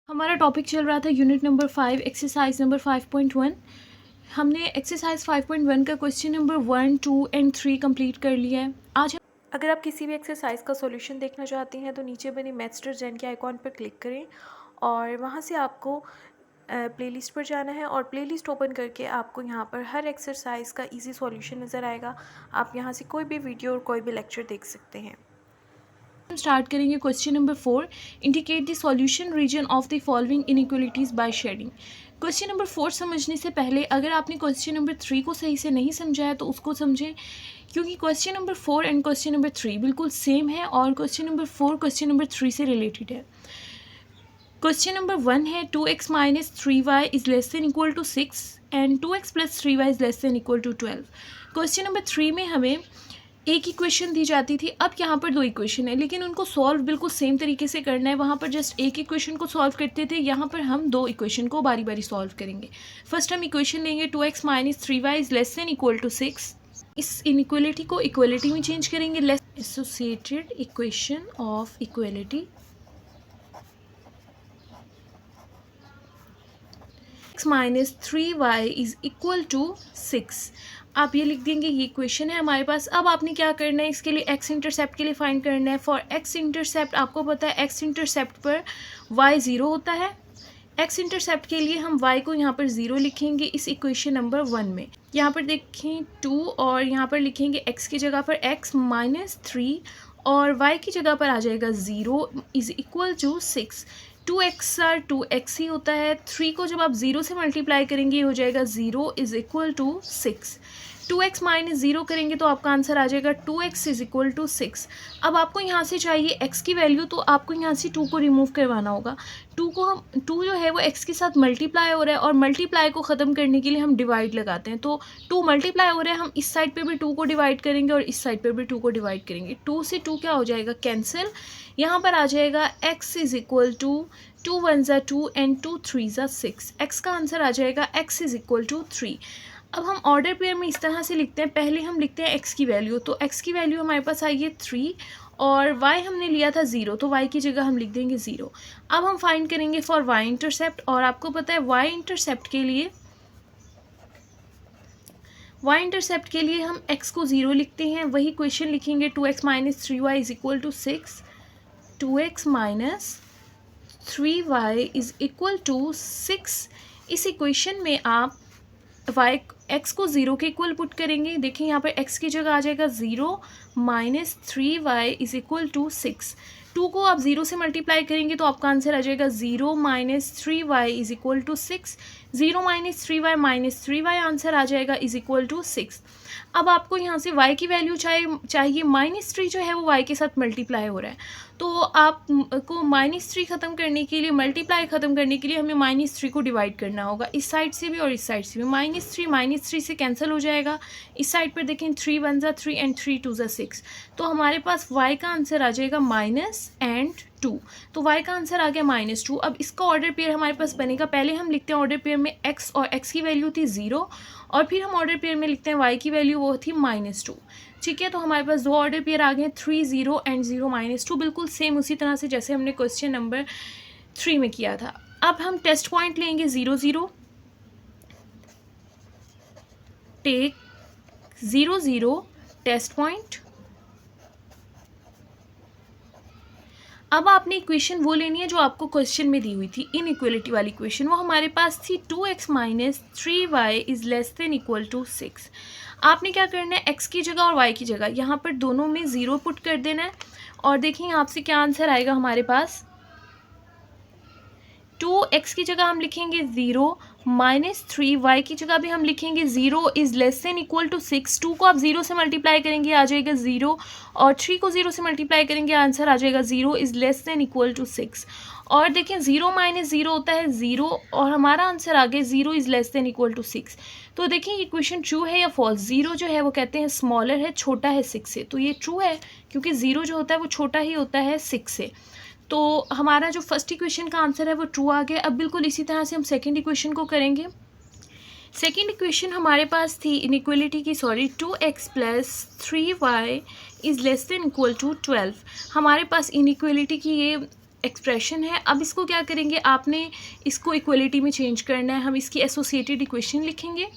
हमारा टॉपिक चल रहा था यूनिट नंबर 5 एक्सरसाइज नंबर 5.1। हमने एक्सरसाइज 5.1 का क्वेश्चन नंबर 1, 2 एंड 3 कंप्लीट कर लिया है। आज अगर आप किसी भी एक्सरसाइज का सॉल्यूशन देखना चाहती हैं तो नीचे बने मैथस्टर जैन के आइकॉन पर क्लिक करें और वहाँ से आपको प्लेलिस्ट पर जाना है और प्लेलिस्ट ओपन करके आपको यहाँ पर हर एक्सरसाइज का इजी सॉल्यूशन नज़र आएगा। आप यहाँ से कोई भी वीडियो और कोई भी लेक्चर देख सकते हैं। हम स्टार्ट करेंगे question number 4। Indicate the solution region of the following inequalities by shading. Question number 4 समझने से पहले अगर आपने क्वेश्चन नंबर 3 को सही से नहीं समझा है तो उसको समझें, क्योंकि question number 4 and question number 3 बिल्कुल सेम है और क्वेश्चन नंबर 4 क्वेश्चन नंबर 3 से रिलेटेड है। क्वेश्चन नंबर 1 है 2x minus 3y is less than equal to 6 and 2x plus 3y is less than equal to 12। Question number 3 में हमें एक equation दी जाती थी, अब यहाँ पर दो इक्वेशन है लेकिन उनको सॉल्व बिल्कुल सेम तरीके से करना है। वहाँ पर जस्ट एक इक्वेशन को सॉल्व करते थे, यहाँ पर हम दो इक्वेशन को बारी बारी सॉल्व करेंगे। फर्स्ट हम इक्वेशन लेंगे 2x minus 3y is less than equal to 6। इस इनइक्वलिटी को इक्वलिटी में चेंज करेंगे, less associated equation of equality x minus 3y is equal to 6। आप ये लिख देंगे, ये इक्वेशन है हमारे पास। अब आपने क्या करना है, इसके लिए x इंटरसेप्ट के लिए फाइंड करना है। फॉर x इंटरसेप्ट आपको पता है x इंटरसेप्ट पर y 0 होता है। x इंटरसेप्ट के लिए हम y को यहाँ पर 0 लिखेंगे इस इक्वेशन नंबर 1 में। यहाँ पर देखें 2 और यहाँ पर लिखेंगे x की जगह पर x माइनस 3 और y की जगह पर आ जाएगा 0 is equal to 6। 2x or 2x ही होता है। 3 को जब आप 0 से मल्टीप्लाई करेंगे हो जाएगा 0 is equal to 6। 2x minus 0 करेंगे तो आपका आंसर आ जाएगा 2x इज़ इक्वल टू 6। अब आपको यहाँ से चाहिए x की वैल्यू, तो आपको यहाँ से 2 को रिमूव करवाना होगा। 2 जो है वो x के साथ मल्टीप्लाई हो रहा है और मल्टीप्लाई को ख़त्म करने के लिए हम डिवाइड लगाते हैं। तो 2 मल्टीप्लाई हो रहा है, हम इस साइड पे भी 2 को डिवाइड करेंगे और इस साइड पे भी 2 को डिवाइड करेंगे। 2 से 2 क्या हो जाएगा, कैंसिल। यहाँ पर आ जाएगा x इज़ इक्वल टू 2 1 ज़ा 2 एंड 2 3 ज़ा 6। x का आंसर आ जाएगा x इज़ इक्वल टू 3। अब हम ऑर्डर पेयर में इस तरह से लिखते हैं, पहले हम लिखते हैं x की वैल्यू, तो x की वैल्यू हमारे पास आई है 3 और y हमने लिया था 0, तो y की जगह हम लिख देंगे 0। अब हम फाइंड करेंगे फॉर y इंटरसेप्ट, और आपको पता है y इंटरसेप्ट के लिए हम x को 0 लिखते हैं। वही क्वेश्चन लिखेंगे 2x minus 3y is equal to 6। 2x minus 3y is equal to 6। इस इक्वेशन में आप x को 0 के इक्वल पुट करेंगे। देखिए यहाँ पर x की जगह आ जाएगा 0 minus 3y is equal to 6। 2 को आप 0 से मल्टीप्लाई करेंगे तो आपका आंसर आ जाएगा 0 minus 3y is equal to 6। 0 minus 3y minus 3y answer आ जाएगा इज़ इक्वल टू 6। अब आपको यहाँ से y की वैल्यू चाहिए। -3 जो है वो y के साथ मल्टीप्लाई हो रहा है, तो आपको -3 ख़त्म करने के लिए, मल्टीप्लाई ख़त्म करने के लिए हमें -3 को डिवाइड करना होगा, इस साइड से भी और इस साइड से भी। -3 से कैंसिल हो जाएगा। इस साइड पर देखें 3 1 ज़ा 3 एंड 3 2 ज़ा 6, तो हमारे पास y का आंसर आ जाएगा -2। तो y का आंसर आ गया -2। अब इसका ऑर्डर पेयर हमारे पास बनेगा, पहले हम लिखते हैं ऑर्डर पेयर में x, और x की वैल्यू थी 0, और फिर हम ऑर्डर पेयर में लिखते हैं y की वैल्यू, वो थी -2। ठीक है, तो हमारे पास दो ऑर्डर पेयर आ गए, 3 0 एंड 0 -2, बिल्कुल सेम उसी तरह से जैसे हमने क्वेश्चन नंबर 3 में किया था। अब हम टेस्ट पॉइंट लेंगे 0 0, टेक 0 0 टेस्ट पॉइंट। अब आपने इक्वेशन वो लेनी है जो आपको क्वेश्चन में दी हुई थी, इनइक्वलिटी वाली इक्वेशन। वो हमारे पास थी 2x minus 3y is less than equal to 6। आपने क्या करना है, x की जगह और y की जगह यहाँ पर दोनों में 0 पुट कर देना है, और देखिए आपसे क्या आंसर आएगा हमारे पास। 2x की जगह हम लिखेंगे 0 माइनस 3y की जगह भी हम लिखेंगे 0 is less than equal to 6। 2 को आप 0 से मल्टीप्लाई करेंगे आ जाएगा 0, और 3 को 0 से मल्टीप्लाई करेंगे आंसर आ जाएगा 0 is less than equal to 6। और देखें 0 माइनस 0 होता है 0, और हमारा आंसर आ गया 0 is less than equal to 6। तो देखिए ये क्वेश्चन ट्रू है या फॉल्स। 0 जो है वो कहते हैं स्मॉलर है, छोटा है 6 से, तो ये ट्रू है क्योंकि 0 जो होता है वो छोटा ही होता है 6 से। तो हमारा जो फर्स्ट इक्वेशन का आंसर है वो ट्रू आ गया। अब बिल्कुल इसी तरह से हम सेकंड इक्वेशन को करेंगे। सेकंड इक्वेशन हमारे पास थी इनइक्वलिटी की, 2x plus 3y is less than equal to 12। हमारे पास इनइक्वलिटी की ये एक्सप्रेशन है। अब इसको क्या करेंगे, आपने इसको इक्वलिटी में चेंज करना है। हम इसकी एसोसिएटेड इक्वेशन लिखेंगे।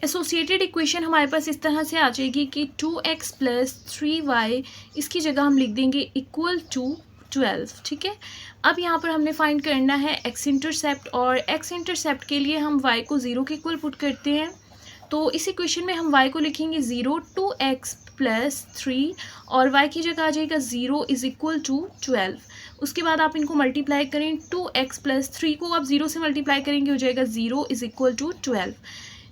एसोसिएटेड इक्वेशन हमारे पास इस तरह से आ जाएगी कि 2x प्लस 3y, इसकी जगह हम लिख देंगे इक्वल टू 12। ठीक है, अब यहाँ पर हमने फाइंड करना है x इंटरसेप्ट, और x इंटरसेप्ट के लिए हम y को 0 के इक्वल पुट करते हैं। तो इस इक्वेशन में हम y को लिखेंगे 0, 2x प्लस 3 और y की जगह आ जाएगा 0 इज इक्वल टू 12। उसके बाद आप इनको मल्टीप्लाई करें, 2x प्लस 3 को आप 0 से मल्टीप्लाई करेंगे, हो जाएगा 0 इज इक्वल टू 12।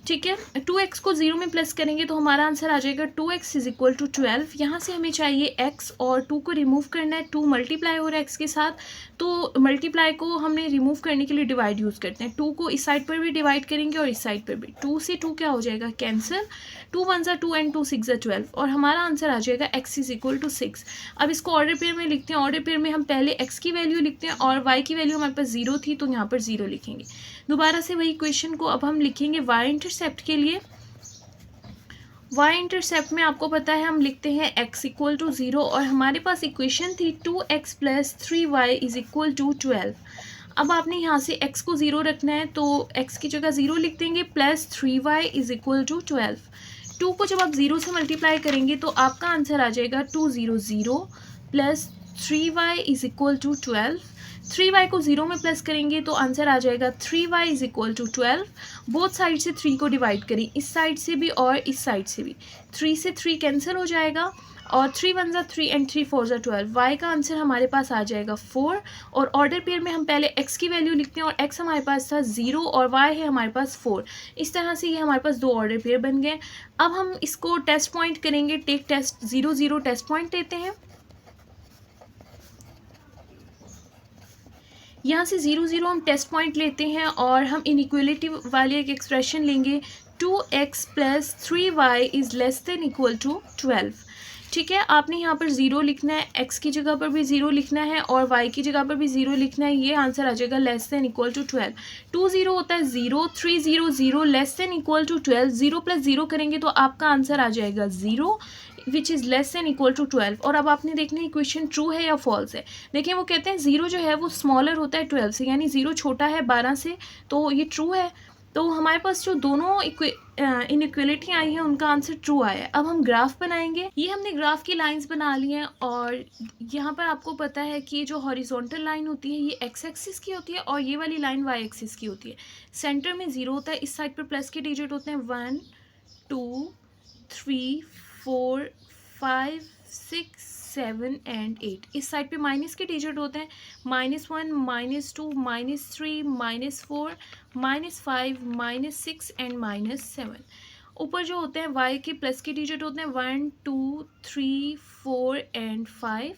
ठीक है, 2x को 0 में प्लस करेंगे तो हमारा आंसर आ जाएगा 2x इज इक्वल टू 12। यहाँ से हमें चाहिए x और 2 को रिमूव करना है। 2 मल्टीप्लाई हो रहा है x के साथ, तो मल्टीप्लाई को हमने रिमूव करने के लिए डिवाइड यूज़ करते हैं। 2 को इस साइड पर भी डिवाइड करेंगे और इस साइड पर भी। 2 से 2 क्या हो जाएगा, कैंसिल। 2 1 ज़ा 2 एंड 2 6 ज़ा 12 और हमारा आंसर आ जाएगा x इज इक्वल टू 6। अब इसको ऑर्डर पेयर में लिखते हैं। ऑर्डर पेयर में हम पहले x की वैल्यू लिखते हैं और y की वैल्यू हमारे पास 0 थी, तो यहाँ पर 0 लिखेंगे। दोबारा से वही इक्वेशन को अब हम लिखेंगे y इंटरसेप्ट के लिए। y इंटरसेप्ट में आपको पता है हम लिखते हैं x इक्वल टू 0 और हमारे पास इक्वेशन थी 2x plus 3y is equal to 12। अब आपने यहाँ से x को 0 रखना है, तो x की जगह 0 लिख देंगे, plus 3y is equal to 12। 2 को जब आप 0 से मल्टीप्लाई करेंगे तो आपका आंसर आ जाएगा 200 plus 3y is equal to 12। 3y को 0 में प्लस करेंगे तो आंसर आ जाएगा 3y is equal to 12। Both side से 3 को डिवाइड करें, इस साइड से भी और इस साइड से भी। 3 से 3 कैंसिल हो जाएगा और 3 1 ज़ा 3 एंड 3 4 ज़ा 12। y का आंसर हमारे पास आ जाएगा 4। और ऑर्डर पेयर में हम पहले x की वैल्यू लिखते हैं और x हमारे पास था 0 और y है हमारे पास 4। इस तरह से ये हमारे पास 2 ऑर्डर पेयर बन गए। अब हम इसको टेस्ट पॉइंट करेंगे। टेक टेस्ट 0 0 टेस्ट पॉइंट देते हैं। यहाँ से 0 0 हम टेस्ट पॉइंट लेते हैं और हम इनइक्वलिटी वाली एक एक्सप्रेशन लेंगे, 2x plus 3y is less than equal to 12। ठीक है, आपने यहाँ पर 0 लिखना है, x की जगह पर भी 0 लिखना है और y की जगह पर भी 0 लिखना है। ये आंसर आ जाएगा लेस देन इक्वल टू 12। 2 0 होता है 0, 3 0 0 less than equal to 12। 0 plus 0 करेंगे तो आपका आंसर आ जाएगा 0 which is less than equal to 12। और अब आपने देखना है इक्वेशन ट्रू है या फॉल्स है। देखिए वो कहते हैं 0 जो है वो स्मॉलर होता है 12 से, यानी 0 छोटा है 12 से, तो ये ट्रू है। तो हमारे पास जो दोनों इनइक्वलिटी आई है उनका आंसर ट्रू आया है। अब हम ग्राफ बनाएंगे। ये हमने ग्राफ की लाइंस बना ली हैं और यहाँ पर आपको पता है कि जो हॉरिजॉन्टल लाइन होती है ये एक्स एक्सिस की होती है और ये वाली लाइन वाई एक्सिस की होती है। सेंटर में 0 होता है, इस साइड पर प्लस के डिजिट होते हैं 1 2 3 4 5 6 7 एंड 8। इस साइड पे माइनस के डिजिट होते हैं -1 -2 -3 -4 -5 -6 एंड -7। ऊपर जो होते हैं y के प्लस के डिजिट होते हैं 1 2 3 4 एंड 5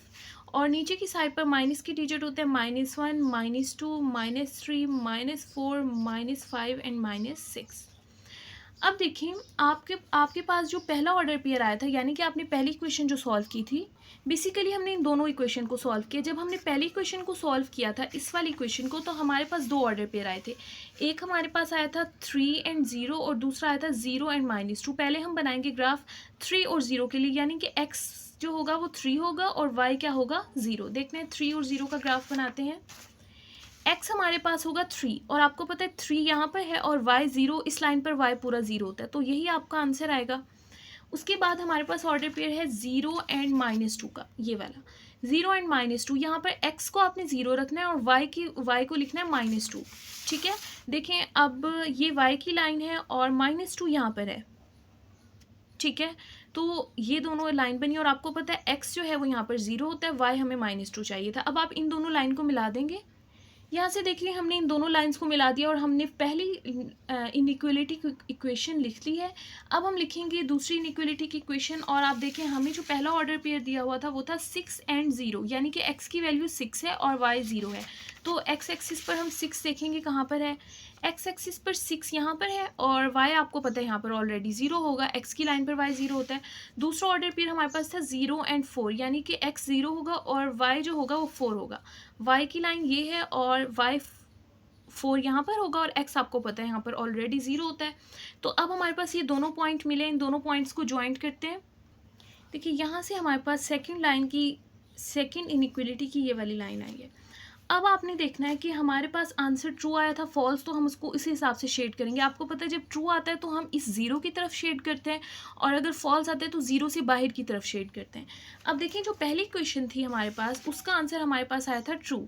और नीचे की साइड पर माइनस के डिजिट होते हैं -1 -2 -3 -4 -5 एंड -6। अब देखिए आपके पास जो पहला ऑर्डर पेयर आया था, यानी कि आपने पहली इक्वेशन जो सॉल्व की थी, बेसिकली हमने इन दोनों इक्वेशन को सॉल्व किया। जब हमने पहली इक्वेशन को सॉल्व किया था, इस वाली इक्वेशन को, तो हमारे पास 2 ऑर्डर पेयर आए थे। एक हमारे पास आया था 3 एंड 0 और दूसरा आया था 0 एंड -2। पहले हम बनाएंगे ग्राफ 3 और 0 के लिए, यानी कि x जो होगा वो 3 होगा और y क्या होगा 0। देखते हैं 3 और 0 का ग्राफ बनाते हैं। x हमारे पास होगा 3 और आपको पता है 3 यहाँ पर है और y 0, इस लाइन पर y पूरा 0 होता है, तो यही आपका आंसर आएगा। उसके बाद हमारे पास ऑर्डर पेयर है 0 एंड -2 का, ये वाला 0 एंड -2। यहाँ पर x को आपने 0 रखना है और y को लिखना है -2। ठीक है, देखें अब ये y की लाइन है और -2 यहाँ पर है। ठीक है, तो ये दोनों लाइन बनी और आपको पता है x जो है वो यहाँ पर 0 होता है, y हमें -2 चाहिए था। अब आप इन दोनों लाइन को मिला देंगे। यहाँ से देखिए हमने इन दोनों लाइंस को मिला दिया और हमने पहली इनइक्वलिटी की इक्वेशन लिख ली है। अब हम लिखेंगे दूसरी इनइक्वलिटी की इक्वेशन और आप देखें हमें जो पहला ऑर्डर पेयर दिया हुआ था वो था 6 एंड 0, यानी कि x की वैल्यू 6 है और y 0 है। तो x एक्सिस पर हम 6 देखेंगे कहाँ पर है, x एक्सिस पर 6 यहाँ पर है और y आपको पता है यहाँ पर ऑलरेडी 0 होगा, x की लाइन पर y 0 होता है। दूसरा ऑर्डर पेयर हमारे पास था 0 एंड 4, यानी कि x 0 होगा और y जो होगा वो 4 होगा। y की लाइन ये है और y 4 यहाँ पर होगा और x आपको पता है यहाँ पर ऑलरेडी 0 होता है। तो अब हमारे पास ये दोनों पॉइंट मिले, इन दोनों पॉइंट्स को ज्वाइंट करते हैं। देखिए यहाँ से हमारे पास सेकंड लाइन की सेकंड इनइक्वलिटी की ये वाली लाइन आई है। अब आपने देखना है कि हमारे पास आंसर ट्रू आया था, फॉल्स, तो हम उसको इसी हिसाब से शेड करेंगे। आपको पता है जब ट्रू आता है तो हम इस ज़ीरो की तरफ शेड करते हैं, और अगर फॉल्स आता है तो ज़ीरो से बाहर की तरफ शेड करते हैं। अब देखिए जो पहली क्वेश्चन थी हमारे पास, उसका आंसर हमारे पास आया था ट्रू।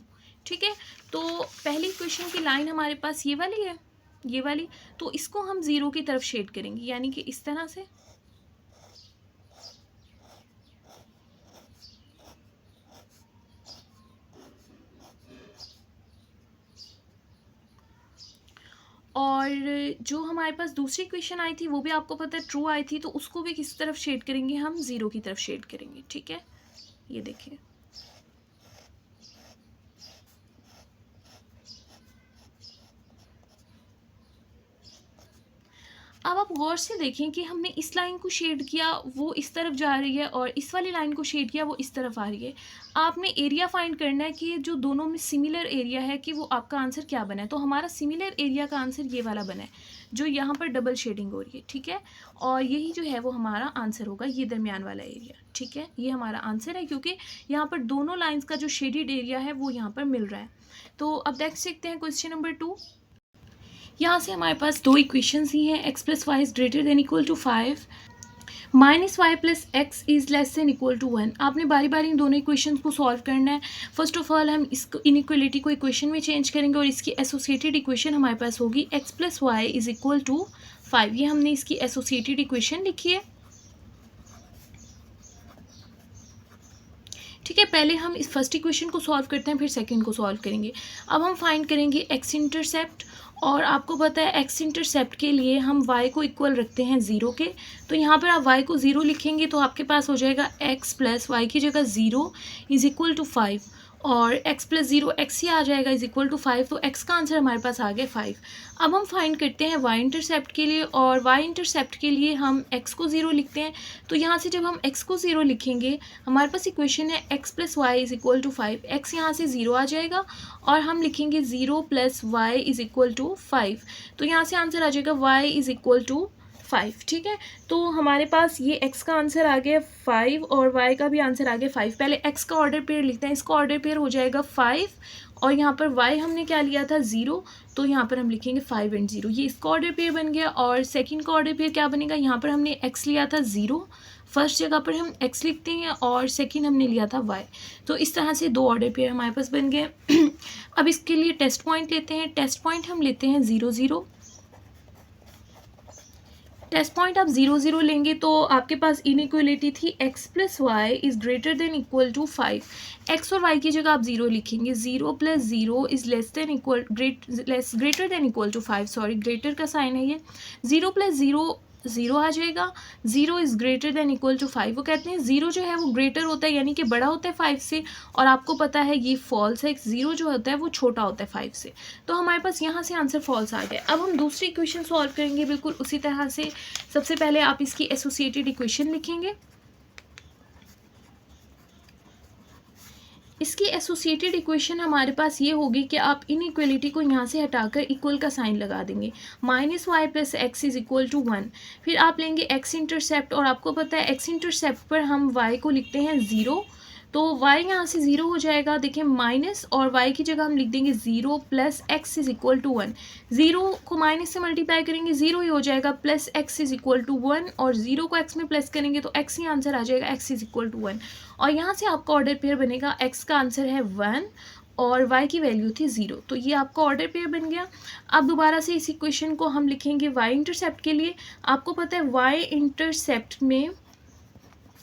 ठीक है, तो पहली क्वेश्चन की लाइन हमारे पास ये वाली है, ये वाली, तो इसको हम ज़ीरो की तरफ शेड करेंगे, यानी कि इस तरह से। और जो हमारे पास दूसरी क्वेश्चन आई थी वो भी आपको पता है ट्रू आई थी, तो उसको भी किस तरफ शेड करेंगे, हम ज़ीरो की तरफ शेड करेंगे। ठीक है, ये देखिए। अब आप गौर से देखें कि हमने इस लाइन को शेड किया, वो इस तरफ जा रही है, और इस वाली लाइन को शेड किया, वो इस तरफ आ रही है। आपने एरिया फाइंड करना है कि जो दोनों में सिमिलर एरिया है कि वो आपका आंसर क्या बना है। तो हमारा सिमिलर एरिया का आंसर ये वाला बना है, जो यहाँ पर डबल शेडिंग हो रही है। ठीक है, और यही जो है वो हमारा आंसर होगा, ये दरमियान वाला एरिया। ठीक है, ये हमारा आंसर है, क्योंकि यहाँ पर दोनों लाइन्स का जो शेडिड एरिया है वो यहाँ पर मिल रहा है। तो अब देख सकते हैं क्वेश्चन नंबर 2। यहाँ से हमारे पास दो इक्वेशंस ही हैं, x plus Y is greater than equal to 5, minus Y plus X is less than equal to 1। आपने बारी बारी इन दोनों इक्वेशंस को सॉल्व करना है। फर्स्ट ऑफ ऑल हम इस इनइक्वलिटी को इक्वेशन में चेंज करेंगे, और इसकी एसोसिएटेड इक्वेशन हमारे पास होगी x plus Y is equal to 5। ये हमने इसकी एसोसिएटेड इक्वेशन लिखी है। ठीक है, पहले हम इस फर्स्ट इक्वेशन को सॉल्व करते हैं, फिर सेकंड को सॉल्व करेंगे। अब हम फाइंड करेंगे x इंटरसेप्ट, और आपको पता है x इंटरसेप्ट के लिए हम y को इक्वल रखते हैं 0 के। तो यहाँ पर आप y को 0 लिखेंगे तो आपके पास हो जाएगा x प्लस वाई की जगह 0 इज़ इक्वल टू 5, और x प्लस 0 x ही आ जाएगा इज़ इक्वल टू 5। तो x का आंसर हमारे पास आ गया 5। अब हम फाइंड करते हैं y इंटरसेप्ट के लिए, और y इंटरसेप्ट के लिए हम x को 0 लिखते हैं। तो यहाँ से जब हम x को 0 लिखेंगे, हमारे पास इक्वेशन है x plus Y is equal to 5। x यहाँ से 0 आ जाएगा, और हम लिखेंगे 0 plus Y is equal to 5। तो यहाँ से आंसर आ जाएगा y इज़ इक्वल टू 5। ठीक है, तो हमारे पास ये x का आंसर आ गया 5, और y का भी आंसर आ गया 5। पहले x का ऑर्डर पेयर लिखते हैं, इसका ऑर्डर पेयर हो जाएगा 5, और यहाँ पर y हमने क्या लिया था 0, तो यहाँ पर हम लिखेंगे 5 एंड 0, ये इसका ऑर्डर पेयर बन गया। और सेकंड का ऑर्डर पेयर क्या बनेगा, यहाँ पर हमने x लिया था 0, फर्स्ट जगह पर हम x लिखते हैं, और सेकंड हमने लिया था y। तो इस तरह से दो ऑर्डर पेयर हमारे पास बन गए। अब इसके लिए टेस्ट पॉइंट लेते हैं। टेस्ट पॉइंट हम लेते हैं 0 0। टेस्ट पॉइंट आप 0 0 लेंगे तो आपके पास इनइक्वलिटी थी x plus Y is greater than equal to 5। x और y की जगह आप 0 लिखेंगे, 0 plus 0 is less than equal greater than equal to 5, sorry greater का साइन है ये। 0 प्लस 0 0 आ जाएगा, 0 is greater than equal to 5। वो कहते हैं 0 जो है वो ग्रेटर होता है, यानी कि बड़ा होता है 5 से, और आपको पता है ये फॉल्स है, 0 जो होता है वो छोटा होता है 5 से। तो हमारे पास यहाँ से आंसर फॉल्स आ गया। अब हम दूसरी इक्वेशन सॉल्व करेंगे बिल्कुल उसी तरह से। सबसे पहले आप इसकी एसोसिएटेड इक्वेशन लिखेंगे। इसकी एसोसिएटेड इक्वेशन हमारे पास ये होगी कि आप इनइक्वलिटी को यहाँ से हटाकर इक्वल का साइन लगा देंगे, minus Y plus X is equal to 1। फिर आप लेंगे x इंटरसेप्ट, और आपको पता है x इंटरसेप्ट पर हम y को लिखते हैं 0, तो y यहाँ से 0 हो जाएगा। देखिए माइनस, और y की जगह हम लिख देंगे 0 plus X is equal to 1। 0 को माइनस से मल्टीप्लाई करेंगे 0 ही हो जाएगा, plus X is equal to 1, और 0 को x में प्लस करेंगे तो x ही आंसर आ जाएगा, x इज़ इक्वल टू 1। और यहाँ से आपका ऑर्डर पेयर बनेगा, x का आंसर है 1 और y की वैल्यू थी 0, तो ये आपका ऑर्डर पेयर बन गया। अब दोबारा से इस इक्वेशन को हम लिखेंगे y इंटरसेप्ट के लिए। आपको पता है y इंटरसेप्ट में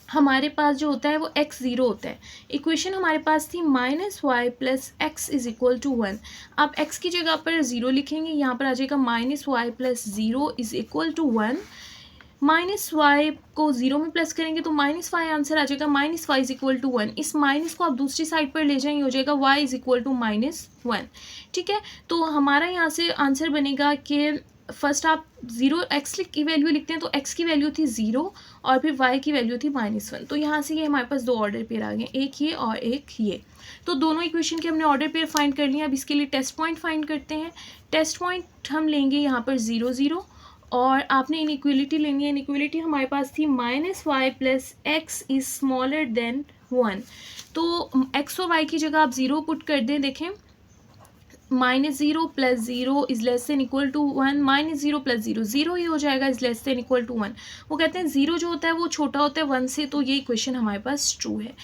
हमारे पास जो होता है वो x 0 होता है। इक्वेशन हमारे पास थी minus Y plus X is equal to 1। आप x की जगह पर 0 लिखेंगे, यहाँ पर आ जाएगा minus Y plus 0 is equal to 1। Minus Y को 0 में प्लस करेंगे तो माइनस वाई आंसर आ जाएगा, minus Y is equal to 1। इस माइनस को आप दूसरी साइड पर ले जाएंगे, हो जाएगा y is equal to minus 1। ठीक है, तो हमारा यहाँ से आंसर बनेगा कि फर्स्ट आप 0 x की वैल्यू लिखते हैं, तो x की वैल्यू थी 0 और फिर y की वैल्यू थी -1। तो यहाँ से ये हमारे पास दो ऑर्डर पेयर आ गए, एक ये और एक ये। तो दोनों इक्वेशन के हमने ऑर्डर पेयर फाइंड कर लिया। अब इसके लिए टेस्ट पॉइंट फाइंड करते हैं। टेस्ट पॉइंट हम लेंगे यहाँ पर 0 0, और आपने इनइक्वलिटी लेनी है। इनइक्वलिटी हमारे पास थी minus Y plus X is smaller than 1। तो x और y की जगह आप 0 पुट कर दें। देखें -0 + 0 is less than equal to 1, -0 + 0 0 ही हो जाएगा, is less than equal to 1। वो कहते हैं 0 जो होता है वो छोटा होता है 1 से, तो ये इक्वेशन हमारे पास ट्रू है।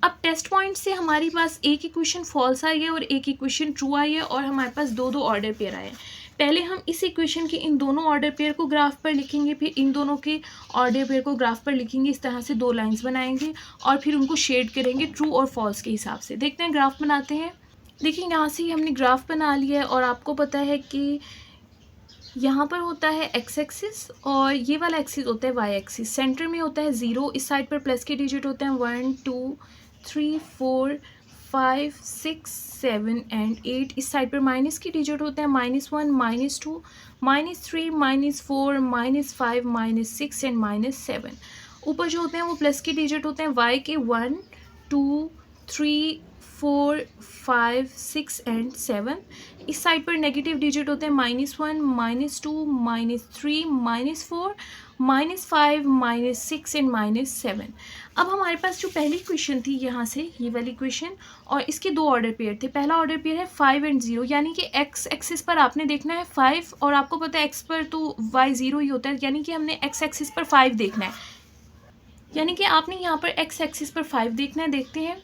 अब टेस्ट पॉइंट से हमारे पास एक इक्वेशन फॉल्स आई है और एक इक्वेशन ट्रू आई है, और हमारे पास दो दो ऑर्डर पेयर आए हैं। पहले हम इस इक्वेशन के इन दोनों ऑर्डर पेयर को ग्राफ पर लिखेंगे, फिर इन दोनों के ऑर्डर पेयर को ग्राफ पर लिखेंगे, इस तरह से दो लाइंस बनाएंगे और फिर उनको शेड करेंगे ट्रू और फॉल्स के हिसाब से। देखते हैं ग्राफ बनाते हैं। देखिए यहाँ से ही हमने ग्राफ बना लिया है, और आपको पता है कि यहाँ पर होता है एक्स एक्सिस और ये वाला एक्सिस होता है वाई एक्सिस। सेंटर में होता है 0, इस साइड पर प्लस के डिजिट होते हैं 1 2 3 4 5 6 7 एंड 8। इस साइड पर माइनस के डिजिट होते हैं -1 -2 -3 -4 -5 -6 एंड -7। ऊपर जो होते हैं वो प्लस के डिजिट होते हैं वाई के 1 2 3 4 5 6 एंड 7। इस साइड पर नेगेटिव डिजिट होते हैं -1 -2 -3 -4 -5 -6 एंड -7। अब हमारे पास जो पहली इक्वेशन थी यहाँ से ये वाली इक्वेशन, और इसके दो ऑर्डर पेयर थे। पहला ऑर्डर पेयर है 5 एंड 0, यानी कि एक्स एक्सिस पर आपने देखना है 5, और आपको पता है एक्स पर तो वाई 0 ही होता है, यानी कि हमने एक्स एक्सिस पर 5 देखना है, यानी कि आपने यहाँ पर एक्स एक्सिस पर 5 देखना है। देखते हैं,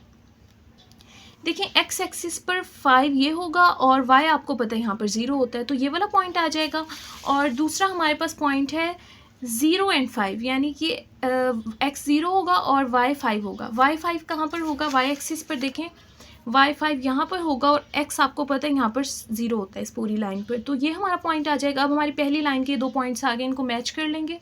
देखिए एक्स एक्सिस पर 5 ये होगा और वाई आपको पता है यहाँ पर 0 होता है, तो ये वाला पॉइंट आ जाएगा। और दूसरा हमारे पास पॉइंट है 0 एंड 5, यानी कि एक्स 0 होगा और वाई 5 होगा। वाई 5 कहाँ पर होगा? वाई एक्सिस पर देखें, वाई 5 यहाँ पर होगा और एक्स आपको पता है यहाँ पर 0 होता है इस पूरी लाइन पर, तो ये हमारा पॉइंट आ जाएगा। अब हमारी पहली लाइन के दो पॉइंट्स आ गए, इनको मैच कर लेंगे।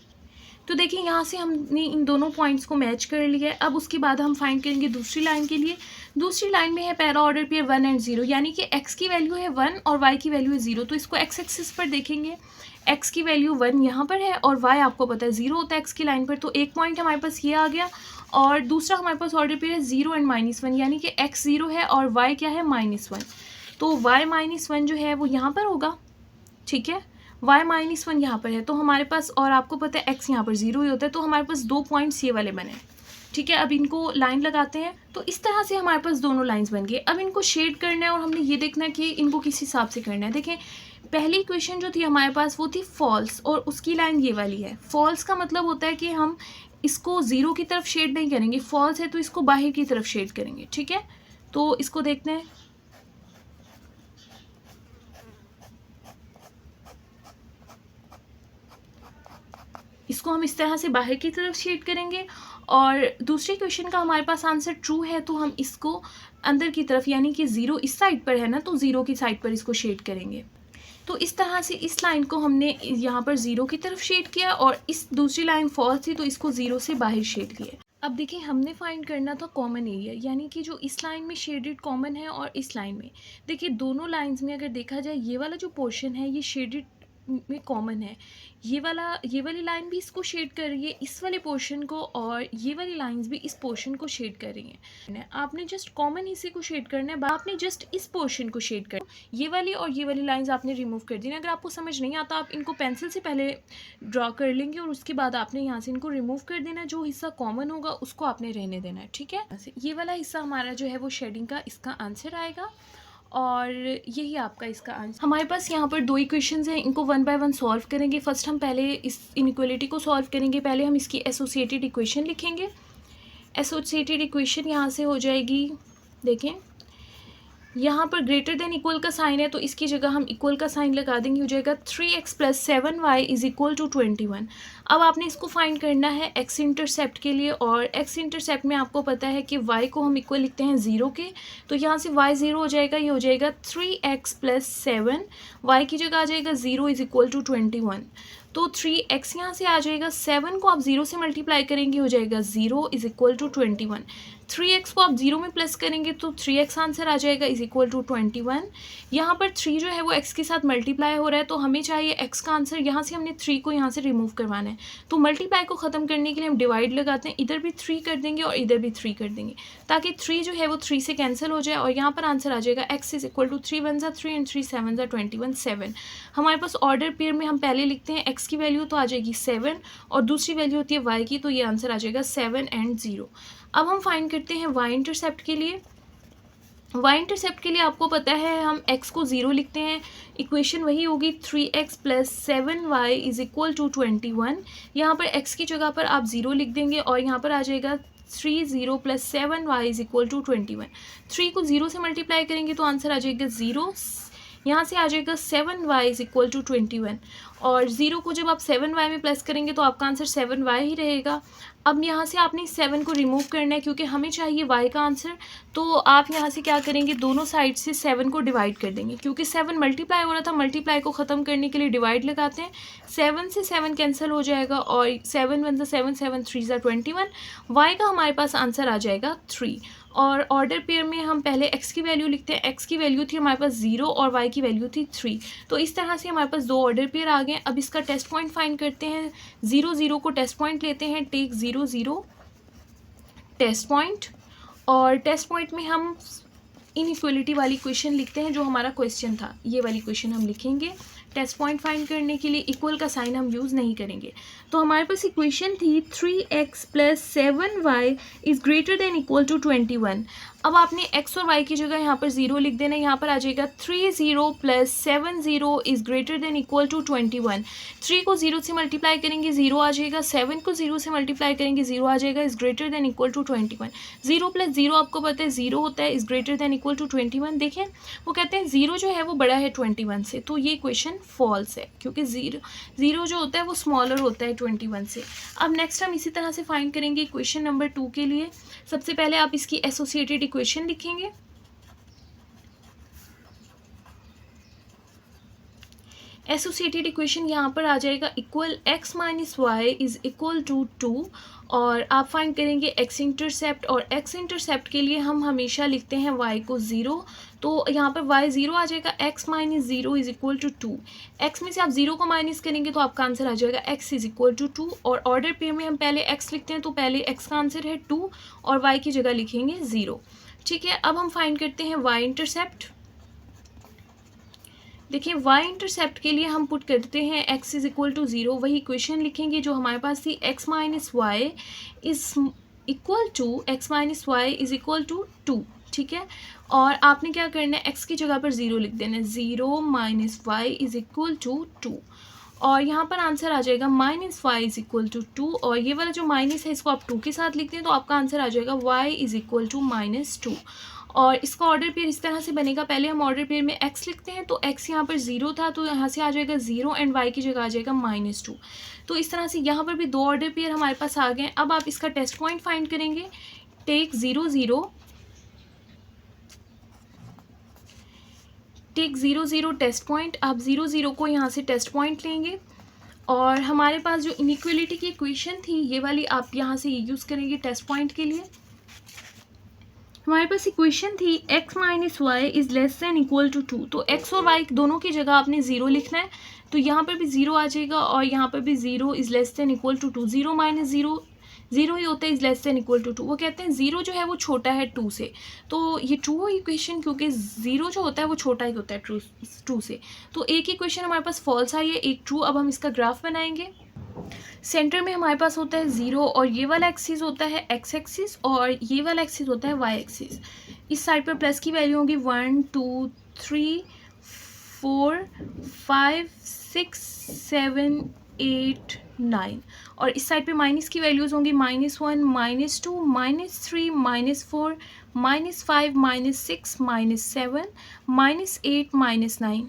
तो देखिए यहाँ से हमने इन दोनों पॉइंट्स को मैच कर लिया है। अब उसके बाद हम फाइंड करेंगे दूसरी लाइन के लिए। दूसरी लाइन में है पहला ऑर्डर पेयर 1 एंड 0, यानी कि x की वैल्यू है 1 और y की वैल्यू है 0, तो इसको x एक्सिस पर देखेंगे। x की वैल्यू 1 यहाँ पर है और y आपको पता है 0 होता है x की लाइन पर, तो एक पॉइंट हमारे पास ये आ गया। और दूसरा हमारे पास ऑर्डर पेयर है 0 एंड -1, यानी कि x 0 है और y क्या है -1, तो y -1 जो है वो यहाँ पर होगा, ठीक है। y -1 यहाँ पर है, तो हमारे पास, और आपको पता है x यहाँ पर 0 ही होता है, तो हमारे पास दो पॉइंट्स ये वाले बने, ठीक है। अब इनको लाइन लगाते हैं, तो इस तरह से हमारे पास दोनों लाइंस बन गई। अब इनको शेड करना है और हमने ये देखना है कि इनको किस हिसाब से करना है। देखें, पहली इक्वेशन जो थी हमारे पास वो थी फॉल्स, और उसकी लाइन ये वाली है। फॉल्स का मतलब होता है कि हम इसको 0 की तरफ शेड नहीं करेंगे, फॉल्स है तो इसको बाहर की तरफ शेड करेंगे, ठीक है। तो इसको देखते हैं, इसको हम इस तरह से बाहर की तरफ शेड करेंगे। और दूसरी क्वेश्चन का हमारे पास आंसर ट्रू है, तो हम इसको अंदर की तरफ, यानी कि 0 इस साइड पर है ना, तो 0 की साइड पर इसको शेड करेंगे। तो इस तरह से इस लाइन को हमने यहाँ पर 0 की तरफ शेड किया, और इस दूसरी लाइन फॉल्स थी तो इसको 0 से बाहर शेड किया। अब देखिए, हमने फाइंड करना था कॉमन एरिया, यानी कि जो इस लाइन में शेडेड कॉमन है और इस लाइन में। देखिए दोनों लाइंस में अगर देखा जाए, ये वाला जो पोर्शन है ये शेडेड में कॉमन है, ये वाली लाइन भी इसको शेड कर रही है, इस वाले पोर्शन को, और ये वाली लाइंस भी इस पोर्शन को शेड कर रही हैं। आपने जस्ट कॉमन हिस्से को शेड करना है, आपने जस्ट इस पोर्शन को शेड करना है। ये वाली और ये वाली लाइंस आपने रिमूव कर दी। अगर आपको समझ नहीं आता, आप इनको पेंसिल से पहले ड्रॉ कर लेंगे और उसके बाद आपने यहाँ से इनको रिमूव कर देना है। जो हिस्सा कॉमन होगा उसको आपने रहने देना है, ठीक है। ये वाला हिस्सा हमारा जो है वो शेडिंग का इसका आंसर आएगा, और यही आपका इसका आंसर। हमारे पास यहाँ पर दो इक्वेशंस हैं, इनको 1 बाय 1 सॉल्व करेंगे। फर्स्ट हम पहले इस इनइक्वालिटी को सॉल्व करेंगे। पहले हम इसकी एसोसिएटेड इक्वेशन लिखेंगे। एसोसिएटेड इक्वेशन यहाँ से हो जाएगी, देखें यहाँ पर ग्रेटर देन इक्वल का साइन है, तो इसकी जगह हम इक्वल का साइन लगा देंगे, हो जाएगा 3x + 7y is equal to 21। अब आपने इसको फाइंड करना है एक्स इंटरसेप्ट के लिए, और एक्स इंटरसेप्ट में आपको पता है कि y को हम इक्वल लिखते हैं 0 के, तो यहाँ से y 0 हो जाएगा, ये हो जाएगा 3x + 7, y की जगह आ जाएगा 0 इज इक्वल टू 21। तो 3x यहाँ से आ जाएगा, 7 को आप 0 से मल्टीप्लाई करेंगे, हो जाएगा 0 इज इक्वल टू 21। 3x को आप 0 में प्लस करेंगे तो 3x आंसर आ जाएगा इज इक्वल टू 21। यहाँ पर 3 जो है वो x के साथ मल्टीप्लाई हो रहा है, तो हमें चाहिए x का आंसर। यहाँ से हमने 3 को यहाँ से रिमूव करवाना है, तो मल्टीप्लाई को ख़त्म करने के लिए हम डिवाइड लगाते हैं, इधर भी 3 कर देंगे और इधर भी 3 कर देंगे, ताकि 3 जो है वो 3 से कैंसिल हो जाए, और यहाँ पर आंसर आ जाएगा x is equal to 3 × 1 = 3 and 3 × 7 = 21, 7। हमारे पास ऑर्डर पेयर में हम पहले लिखते हैं x की वैल्यू तो आ जाएगी 7, और दूसरी वैल्यू होती है y की, तो ये आंसर आ जाएगा 7 एंड 0। अब हम फाइंड करते हैं y इंटरसेप्ट के लिए। वाई इंटरसेप्ट के लिए आपको पता है हम x को 0 लिखते हैं, इक्वेशन वही होगी 3x plus 7y is equal to 21। यहाँ पर x की जगह पर आप 0 लिख देंगे और यहाँ पर आ जाएगा 30 plus 7y is equal to 21। 3 को 0 से मल्टीप्लाई करेंगे तो आंसर आ जाएगा 0, यहाँ से आ जाएगा 7y इज इक्वल टू 21 और 0 को जब आप 7y में प्लस करेंगे तो आपका आंसर 7y ही रहेगा। अब यहाँ से आपने 7 को रिमूव करना है क्योंकि हमें चाहिए y का आंसर, तो आप यहाँ से क्या करेंगे, दोनों साइड से 7 को डिवाइड कर देंगे क्योंकि 7 मल्टीप्लाई हो रहा था, मल्टीप्लाई को ख़त्म करने के लिए डिवाइड लगाते हैं। 7 से 7 कैंसिल हो जाएगा और 7 1 7 7 3 21। y का हमारे पास आंसर आ जाएगा 3 और ऑर्डर पेयर में हम पहले x की वैल्यू लिखते हैं। x की वैल्यू थी हमारे पास 0 और y की वैल्यू थी 3, तो इस तरह से हमारे पास 2 ऑर्डर पेयर आ गए। अब इसका टेस्ट पॉइंट फाइंड करते हैं। 0 0 को टेस्ट पॉइंट लेते हैं, टेक 0 0 टेस्ट पॉइंट, और टेस्ट पॉइंट में हम इनइक्वलिटी वाली क्वेश्चन लिखते हैं जो हमारा क्वेश्चन था, ये वाली क्वेश्चन हम लिखेंगे। टेस्ट पॉइंट फाइंड करने के लिए इक्वल का साइन हम यूज़ नहीं करेंगे। तो हमारे पास इक्वेशन थी 3x plus 7y is greater than equal to 21। अब आपने x और y की जगह यहाँ पर 0 लिख देना है, यहाँ पर आ जाएगा 30 plus 70 is greater than equal to 21। 3 को 0 से मल्टीप्लाई करेंगे 0 आ जाएगा, 7 को 0 से मल्टीप्लाई करेंगे 0 आ जाएगा, is greater than equal to 21। 0 plus 0 आपको पता है 0 होता है, is greater than equal to 21। देखें वो कहते हैं 0 जो है वो बड़ा है 21 से, तो ये क्वेश्चन फॉल्स है क्योंकि 0 जो होता है वो स्मॉलर होता है 21 से। अब नेक्स्ट हम इसी तरह से फाइंड करेंगे क्वेश्चन नंबर 2 के लिए। सबसे पहले आप इसकी एसोसिएटेड इक्वेशन लिखेंगे। एसोसिएटेड इक्वेशन यहाँ पर आ जाएगा equal x minus Y is equal to 2 और आप फाइंड करेंगे x इंटरसेप्ट, और x इंटरसेप्ट के लिए हम हमेशा लिखते हैं y को 0, तो यहाँ पर y 0 आ जाएगा, x minus 0 is equal to 2। x में से आप 0 को माइनस करेंगे तो आपका आंसर आ जाएगा x इज़ इक्वल टू 2, और ऑर्डर पेयर में हम पहले x लिखते हैं तो पहले x का आंसर है 2 और y की जगह लिखेंगे 0। ठीक है, अब हम फाइंड करते हैं y इंटरसेप्ट। देखिए y इंटरसेप्ट के लिए हम पुट करते हैं x इज़ इक्वल टू 0, वही इक्वेशन लिखेंगे जो हमारे पास थी, x minus Y is equal to x minus Y is equal to 2। ठीक है, और आपने क्या करना है, x की जगह पर 0 लिख देना है, 0 minus Y is equal to 2, और यहाँ पर आंसर आ जाएगा minus Y is equal to 2, और ये वाला जो माइनस है इसको आप 2 के साथ लिखते हैं तो आपका आंसर आ जाएगा y is equal to minus 2। और इसका ऑर्डर पेयर इस तरह से बनेगा, पहले हम ऑर्डर पेयर में x लिखते हैं तो x यहाँ पर 0 था तो यहाँ से आ जाएगा 0 एंड y की जगह आ जाएगा माइनस 2। तो इस तरह से यहाँ पर भी 2 ऑर्डर पेयर हमारे पास आ गए। अब आप इसका टेस्ट पॉइंट फाइंड करेंगे, टेक 0 0 टेक 0 0 टेस्ट पॉइंट। आप 0 0 को यहाँ से टेस्ट पॉइंट लेंगे और हमारे पास जो इनइक्वलिटी की इक्वेशन थी ये वाली आप यहाँ से यूज़ करेंगे टेस्ट पॉइंट के लिए। हमारे पास इक्वेशन थी x minus Y is less than equal to 2, तो x और y दोनों की जगह आपने 0 लिखना है, तो यहाँ पर भी 0 आ जाएगा और यहाँ पर भी 0 is less than equal to 2। 0 minus 0 0 ही होता है, is less than equal to 2। वो कहते हैं 0 जो है वो छोटा है 2 से, तो ये ट्रू इक्वेशन क्योंकि 0 जो होता है वो छोटा ही होता है 2 से, तो एक इक्वेशन हमारे पास फॉल्स आई है, एक ट्रू। अब हम इसका ग्राफ बनाएंगे। सेंटर में हमारे पास होता है 0 और ये वाला एक्सिस होता है x एक्सिस और ये वाला एक्सिस होता है y एक्सिस। इस साइड पर प्लस की वैल्यू होगी 1 2 3 4 5 6 7 8 9, और इस साइड पे माइनस की वैल्यूज़ होंगी -1 -2 -3 -4 -5 -6 -7 -8 -9,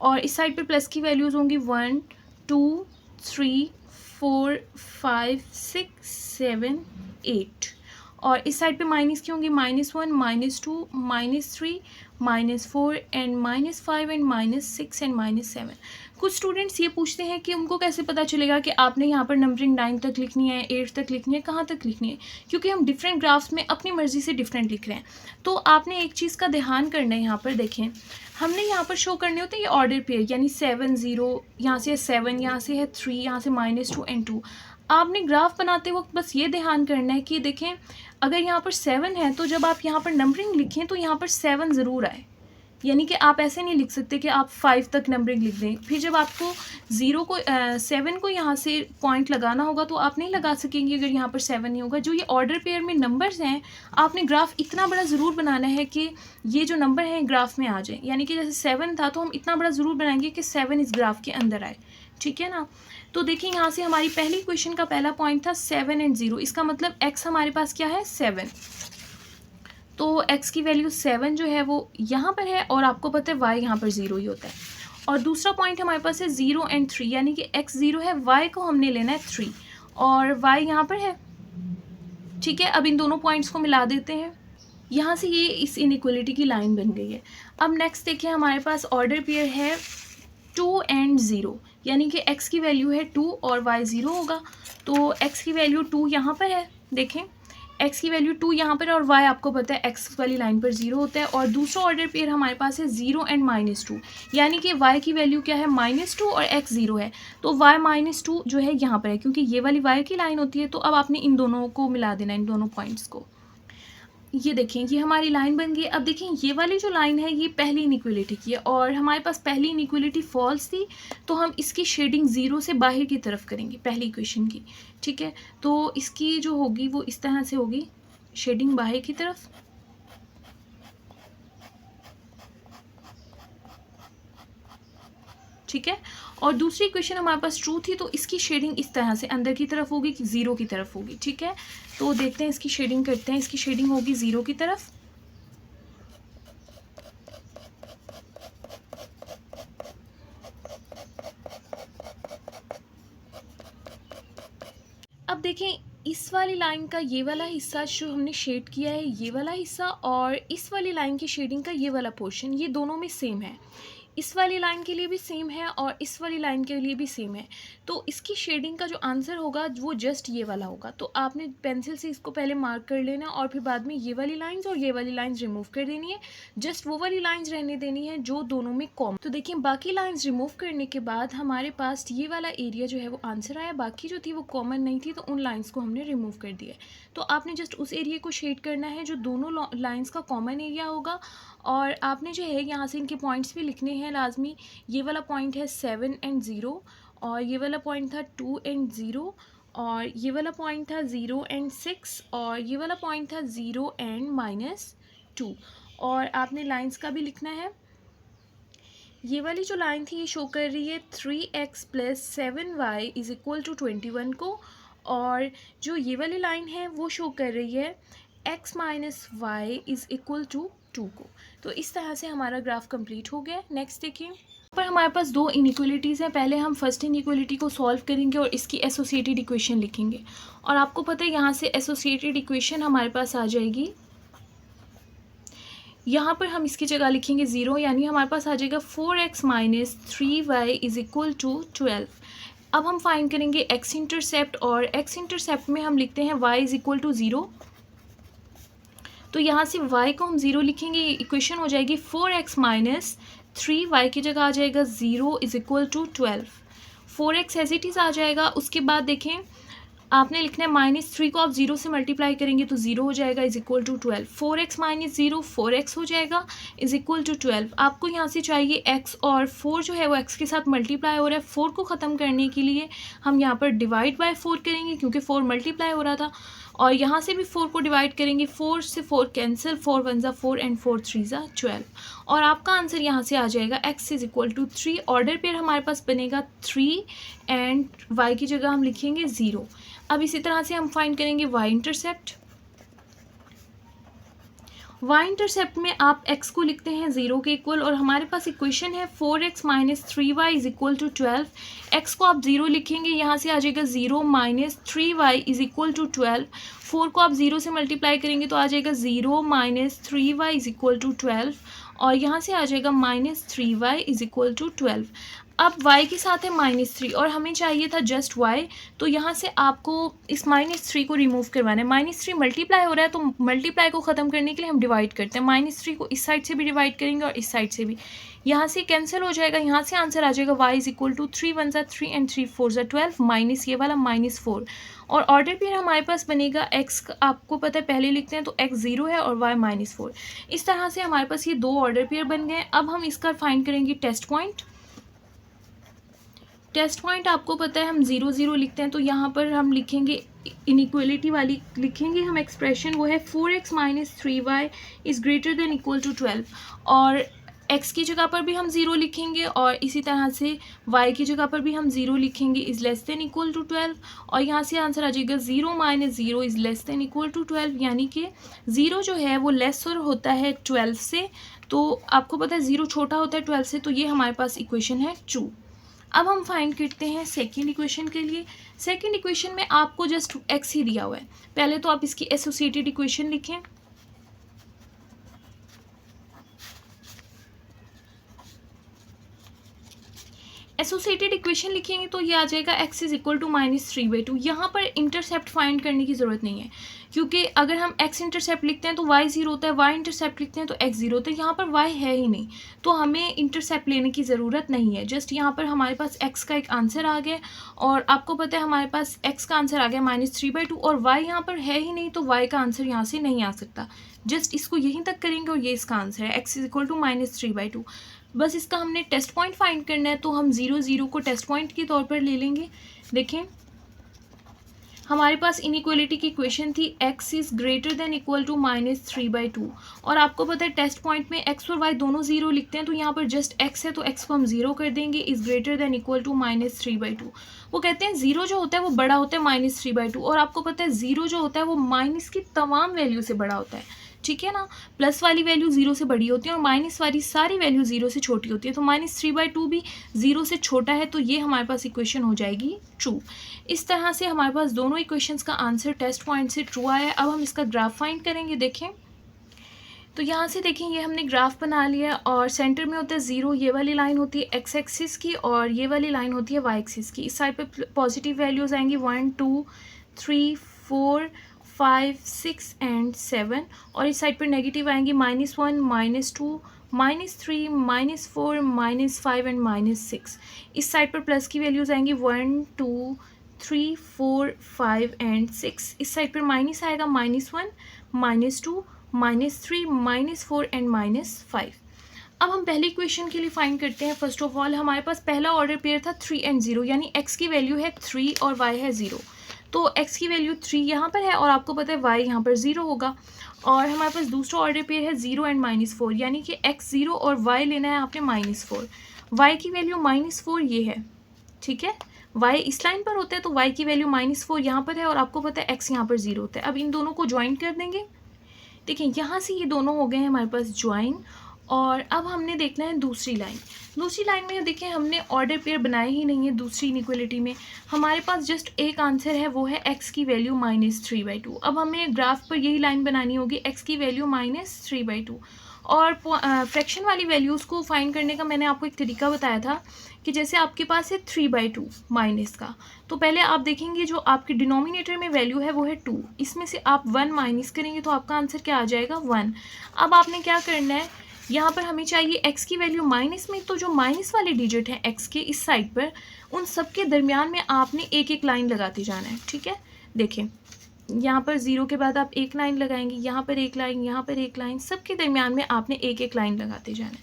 और इस साइड पे प्लस की वैल्यूज़ होंगी 1 2 3 4 5 6 7 8, और इस साइड पे माइनस की होंगी -1 -2 -3 -4 एंड -5 एंड -6 एंड -7। कुछ स्टूडेंट्स ये पूछते हैं कि उनको कैसे पता चलेगा कि आपने यहाँ पर नंबरिंग 9 तक लिखनी है, 8 तक लिखनी है, कहाँ तक लिखनी है, क्योंकि हम डिफरेंट ग्राफ्स में अपनी मर्ज़ी से डिफरेंट लिख रहे हैं। तो आपने एक चीज़ का ध्यान करना है, यहाँ पर देखें हमने यहाँ पर शो करने होते हैं ये ऑर्डर पेयर, यानी 7 0, यहाँ से है 7, यहाँ से है 3, यहाँ से -2 एंड 2। आपने ग्राफ बनाते वक्त बस ये ध्यान करना है कि देखें अगर यहाँ पर 7 है तो जब आप यहाँ पर नंबरिंग लिखें तो यहाँ पर 7 ज़रूर आए, यानी कि आप ऐसे नहीं लिख सकते कि आप 5 तक नंबरिंग लिख दें। फिर जब आपको 7 को यहाँ से पॉइंट लगाना होगा तो आप नहीं लगा सकेंगे अगर यहाँ पर 7 नहीं होगा। जो ये ऑर्डर पेयर में नंबर्स हैं, आपने ग्राफ इतना बड़ा ज़रूर बनाना है कि ये जो नंबर हैं ग्राफ में आ जाए। यानी कि जैसे 7 था तो हम इतना बड़ा ज़रूर बनाएंगे कि 7 इस ग्राफ के अंदर आए, ठीक है ना। तो देखिए यहाँ से हमारी पहली क्वेश्चन का पहला पॉइंट था 7 एंड 0। इसका मतलब x हमारे पास क्या है, 7। तो x की वैल्यू 7 जो है वो यहाँ पर है और आपको पता है y यहाँ पर 0 ही होता है। और दूसरा पॉइंट हमारे पास है 0 एंड 3, यानी कि x 0 है, y को हमने लेना है 3 और y यहाँ पर है, ठीक है। अब इन दोनों पॉइंट्स को मिला देते हैं, यहाँ से ये इस इनइक्वलिटी की लाइन बन गई है। अब नेक्स्ट देखिए हमारे पास ऑर्डर पेयर है 2 एंड 0, यानी कि x की वैल्यू है 2 और y 0 होगा। तो x की वैल्यू 2 यहाँ पर है, देखें x की वैल्यू 2 यहाँ पर और y आपको पता है x वाली लाइन पर 0 होता है। और दूसरा ऑर्डर पेयर हमारे पास है 0 एंड -2, यानी कि y की वैल्यू क्या है, -2 और x 0 है। तो y -2 जो है यहाँ पर है, क्योंकि ये वाली y की लाइन होती है। तो अब आपने इन दोनों को मिला देना, इन दोनों पॉइंट्स को। ये देखें ये हमारी लाइन बन गई। अब देखें ये वाली जो लाइन है ये पहली इनइक्वलिटी की है और हमारे पास पहली इनइक्वलिटी फॉल्स थी, तो हम इसकी शेडिंग 0 से बाहर की तरफ करेंगे पहली इक्वेशन की, ठीक है। तो इसकी जो होगी वो इस तरह से होगी, शेडिंग बाहर की तरफ, ठीक है। और दूसरी इक्वेशन हमारे पास ट्रू थी, तो इसकी शेडिंग इस तरह से अंदर की तरफ होगी, 0 की तरफ होगी, ठीक है। तो देखते हैं इसकी शेडिंग करते हैं, इसकी शेडिंग होगी 0 की तरफ। अब देखें इस वाली लाइन का ये वाला हिस्सा जो हमने शेड किया है, ये वाला हिस्सा, और इस वाली लाइन की शेडिंग का ये वाला पोर्शन, ये दोनों में सेम है। इस वाली लाइन के लिए भी सेम है और इस वाली लाइन के लिए भी सेम है। तो इसकी शेडिंग का जो आंसर होगा वो जस्ट ये वाला होगा। तो आपने पेंसिल से इसको पहले मार्क कर लेना और फिर बाद में ये वाली लाइंस और ये वाली लाइंस रिमूव कर देनी है, जस्ट वो वाली लाइंस रहने देनी है जो दोनों में कॉमन। तो देखिए बाकी लाइंस रिमूव करने के बाद हमारे पास ये वाला एरिया जो है वो आंसर आया, बाकी जो थी वो कॉमन नहीं थी, तो उन लाइन्स को हमने रिमूव कर दिया। तो आपने जस्ट उस एरिया को शेड करना है जो दोनों लाइन्स का कॉमन एरिया होगा। और आपने जो है यहाँ से इनके पॉइंट्स भी लिखने हैं लाजमी। ये वाला पॉइंट है 7 एंड 0 और ये वाला पॉइंट था 2 एंड 0 और ये वाला पॉइंट था 0 एंड 6 और ये वाला पॉइंट था 0 एंड -2। और आपने लाइंस का भी लिखना है। ये वाली जो लाइन थी ये शो कर रही है 3x + 7y = 21 को, और जो ये वाली लाइन है वो शो कर रही है x - y = 2 को। तो इस तरह से हमारा ग्राफ कंप्लीट हो गया। नेक्स्ट देखिए, पर हमारे पास दो इनइक्वलिटीज़ हैं। पहले हम फर्स्ट इनइक्वलिटी को सॉल्व करेंगे और इसकी एसोसिएटेड इक्वेशन लिखेंगे। और आपको पता है यहाँ से एसोसिएटेड इक्वेशन हमारे पास आ जाएगी, यहाँ पर हम इसकी जगह लिखेंगे 0, यानी हमारे पास आ जाएगा 4x - 3y = 12। अब हम फाइंड करेंगे x इंटरसेप्ट, और x इंटरसेप्ट में हम लिखते हैं y = 0। तो यहाँ से y को हम 0 लिखेंगे, इक्वेशन हो जाएगी 4x - 3y की जगह आ जाएगा 0 = 12। 4x एज इट इज़ आ जाएगा। उसके बाद देखें आपने लिखना है -3 को आप 0 से मल्टीप्लाई करेंगे तो 0 हो जाएगा = 12। 4x - 0 4x हो जाएगा = 12। आपको यहाँ से चाहिए x, और 4 जो है वो x के साथ मल्टीप्लाई हो रहा है। 4 को ख़त्म करने के लिए हम यहाँ पर डिवाइड बाय 4 करेंगे, क्योंकि 4 मल्टीप्लाई हो रहा था, और यहाँ से भी 4 को डिवाइड करेंगे। 4 से 4 कैंसिल, 4 1 ज़ा 4 एंड 4 3 ज़ा 12। और आपका आंसर यहाँ से आ जाएगा x = 3। ऑर्डर पेयर हमारे पास बनेगा 3 एंड y की जगह हम लिखेंगे 0। अब इसी तरह से हम फाइंड करेंगे y इंटरसेप्ट। y इंटरसेप्ट में आप x को लिखते हैं 0 के इक्वल, और हमारे पास इक्वेशन है 4x - 3y = 12। x को आप 0 लिखेंगे, यहाँ से आ जाएगा 0 - 3y = 12। 4 को आप 0 से मल्टीप्लाई करेंगे तो आ जाएगा 0 - 3y = 12, और यहाँ से आ जाएगा -3y = 12। अब y के साथ है -3 और हमें चाहिए था जस्ट y, तो यहाँ से आपको इस -3 को रिमूव करवाना है। -3 मल्टीप्लाई हो रहा है, तो मल्टीप्लाई को ख़त्म करने के लिए हम डिवाइड करते हैं। -3 को इस साइड से भी डिवाइड करेंगे और इस साइड से भी, यहाँ से कैंसिल हो जाएगा, यहाँ से आंसर आ जाएगा y is equal to 3 × 1 = 3 and 3 × 4 = 12 minus ये वाला -4। और ऑर्डर पेयर हमारे पास बनेगा x, आपको पता है पहले लिखते हैं तो x 0 है और y -4। इस तरह से हमारे पास ये दो ऑर्डर पेयर बन गए। अब हम इसका फाइंड करेंगे टेस्ट पॉइंट। टेस्ट पॉइंट आपको पता है हम 0 0 लिखते हैं, तो यहाँ पर हम लिखेंगे इनइक्वलिटी वाली लिखेंगे हम एक्सप्रेशन, वो है 4x - 3y is greater than equal to 12। और x की जगह पर भी हम 0 लिखेंगे और इसी तरह से y की जगह पर भी हम 0 लिखेंगे, is less than equal to 12। और यहाँ से आंसर आ जाएगा 0 - 0 is less than equal to 12, यानी कि 0 जो है वो लेसर होता है 12 से। तो आपको पता है 0 छोटा होता है 12 से, तो ये हमारे पास इक्वेशन है 2। अब हम फाइंड करते हैं सेकेंड इक्वेशन के लिए। सेकेंड इक्वेशन में आपको जस्ट x ही दिया हुआ है। पहले तो आप इसकी एसोसिएटेड इक्वेशन लिखें। एसोसिएटेड इक्वेशन लिखेंगे तो ये आ जाएगा x इज इक्वल टू -3/2। यहाँ पर इंटरसेप्ट फाइंड करने की ज़रूरत नहीं है, क्योंकि अगर हम x इंटरसेप्ट लिखते हैं तो y 0 होता है, y इंटरसेप्ट लिखते हैं तो x 0 होता है। यहाँ पर y है ही नहीं, तो हमें इंटरसेप्ट लेने की ज़रूरत नहीं है। जस्ट यहाँ पर हमारे पास x का एक आंसर आ गया और आपको पता है हमारे पास x का आंसर आ गया -3/2 और y यहाँ पर है ही नहीं, तो y का आंसर यहाँ से नहीं आ सकता। जस्ट इसको यहीं तक करेंगे और ये इसका आंसर है, x इज इक्वल टू -3/2। बस इसका हमने टेस्ट पॉइंट फाइंड करना है, तो हम 0 0 को टेस्ट पॉइंट के तौर पर ले लेंगे। देखें हमारे पास इनइक्वलिटी की इक्वेशन थी x is greater than equal to -3/2 और आपको पता है टेस्ट पॉइंट में x और y दोनों 0 लिखते हैं, तो यहाँ पर जस्ट x है तो x को हम 0 कर देंगे, is greater than equal to -3/2। वो कहते हैं 0 जो होता है वो बड़ा होता है -3/2 और आपको पता है 0 जो होता है वो माइनस की तमाम वैल्यू से बड़ा होता है, ठीक है ना। प्लस वाली वैल्यू 0 से बड़ी होती है और माइनस वाली सारी वैल्यू 0 से छोटी होती है, तो -3/2 भी 0 से छोटा है, तो ये हमारे पास इक्वेशन हो जाएगी ट्रू। इस तरह से हमारे पास दोनों इक्वेशंस का आंसर टेस्ट पॉइंट से ट्रू आया है। अब हम इसका ग्राफ फाइंड करेंगे। देखें तो यहाँ से देखें ये हमने ग्राफ बना लिया और सेंटर में होता है 0, ये वाली लाइन होती है x एक्सिस की और ये वाली लाइन होती है y एक्सिस की। इस साइड पे पॉजिटिव वैल्यूज़ आएंगी 1 2 3 4 5 6 एंड 7 और इस साइड पर नेगेटिव आएंगी -1 -2 -3 -4 -5 एंड -6। इस साइड पर प्लस की वैल्यूज़ आएंगी 1 2 3 4 5 एंड 6। इस साइड पर माइनस आएगा -1 -2 -3 -4 एंड -5। अब हम पहली इक्वेशन के लिए फाइंड करते हैं। फर्स्ट ऑफ ऑल हमारे पास पहला ऑर्डर पेयर था 3 एंड 0, यानी x की वैल्यू है 3 और y है 0, तो x की वैल्यू 3 यहाँ पर है और आपको पता है y यहाँ पर 0 होगा। और हमारे पास दूसरा ऑर्डर पेयर है 0 एंड -4, यानी कि x 0 और y लेना है आपने -4। y की वैल्यू -4 ये है, ठीक है, y इस लाइन पर होता है तो y की वैल्यू -4 यहाँ पर है और आपको पता है x यहाँ पर 0 होता है। अब इन दोनों को ज्वाइन कर देंगे। देखिए यहाँ से ये दोनों हो गए हैं हमारे पास ज्वाइन और अब हमने देखना है दूसरी लाइन। दूसरी लाइन में देखें हमने ऑर्डर पेयर बनाए ही नहीं है। दूसरी इनइक्वलिटी में हमारे पास जस्ट एक आंसर है, वो है x की वैल्यू -3/2। अब हमें ग्राफ पर यही लाइन बनानी होगी, x की वैल्यू -3/2। और फ्रैक्शन वाली वैल्यूज़ को फाइंड करने का मैंने आपको एक तरीका बताया था कि जैसे आपके पास है 3/2 माइनस का, तो पहले आप देखेंगे जो आपके डिनोमिनेटर में वैल्यू है वो है 2, इसमें से आप 1 माइनस करेंगे तो आपका आंसर क्या आ जाएगा 1। अब आपने क्या करना है, यहाँ पर हमें चाहिए x की वैल्यू माइनस में, तो जो माइनस वाले डिजिट हैं x के इस साइड पर उन सब के दरमियान में आपने एक एक लाइन लगाते जाना है, ठीक है। देखें यहाँ पर 0 के बाद आप एक लाइन लगाएंगे, यहाँ पर एक लाइन, यहाँ पर एक लाइन, सब के दरमियान में आपने एक एक लाइन लगाते जाना है।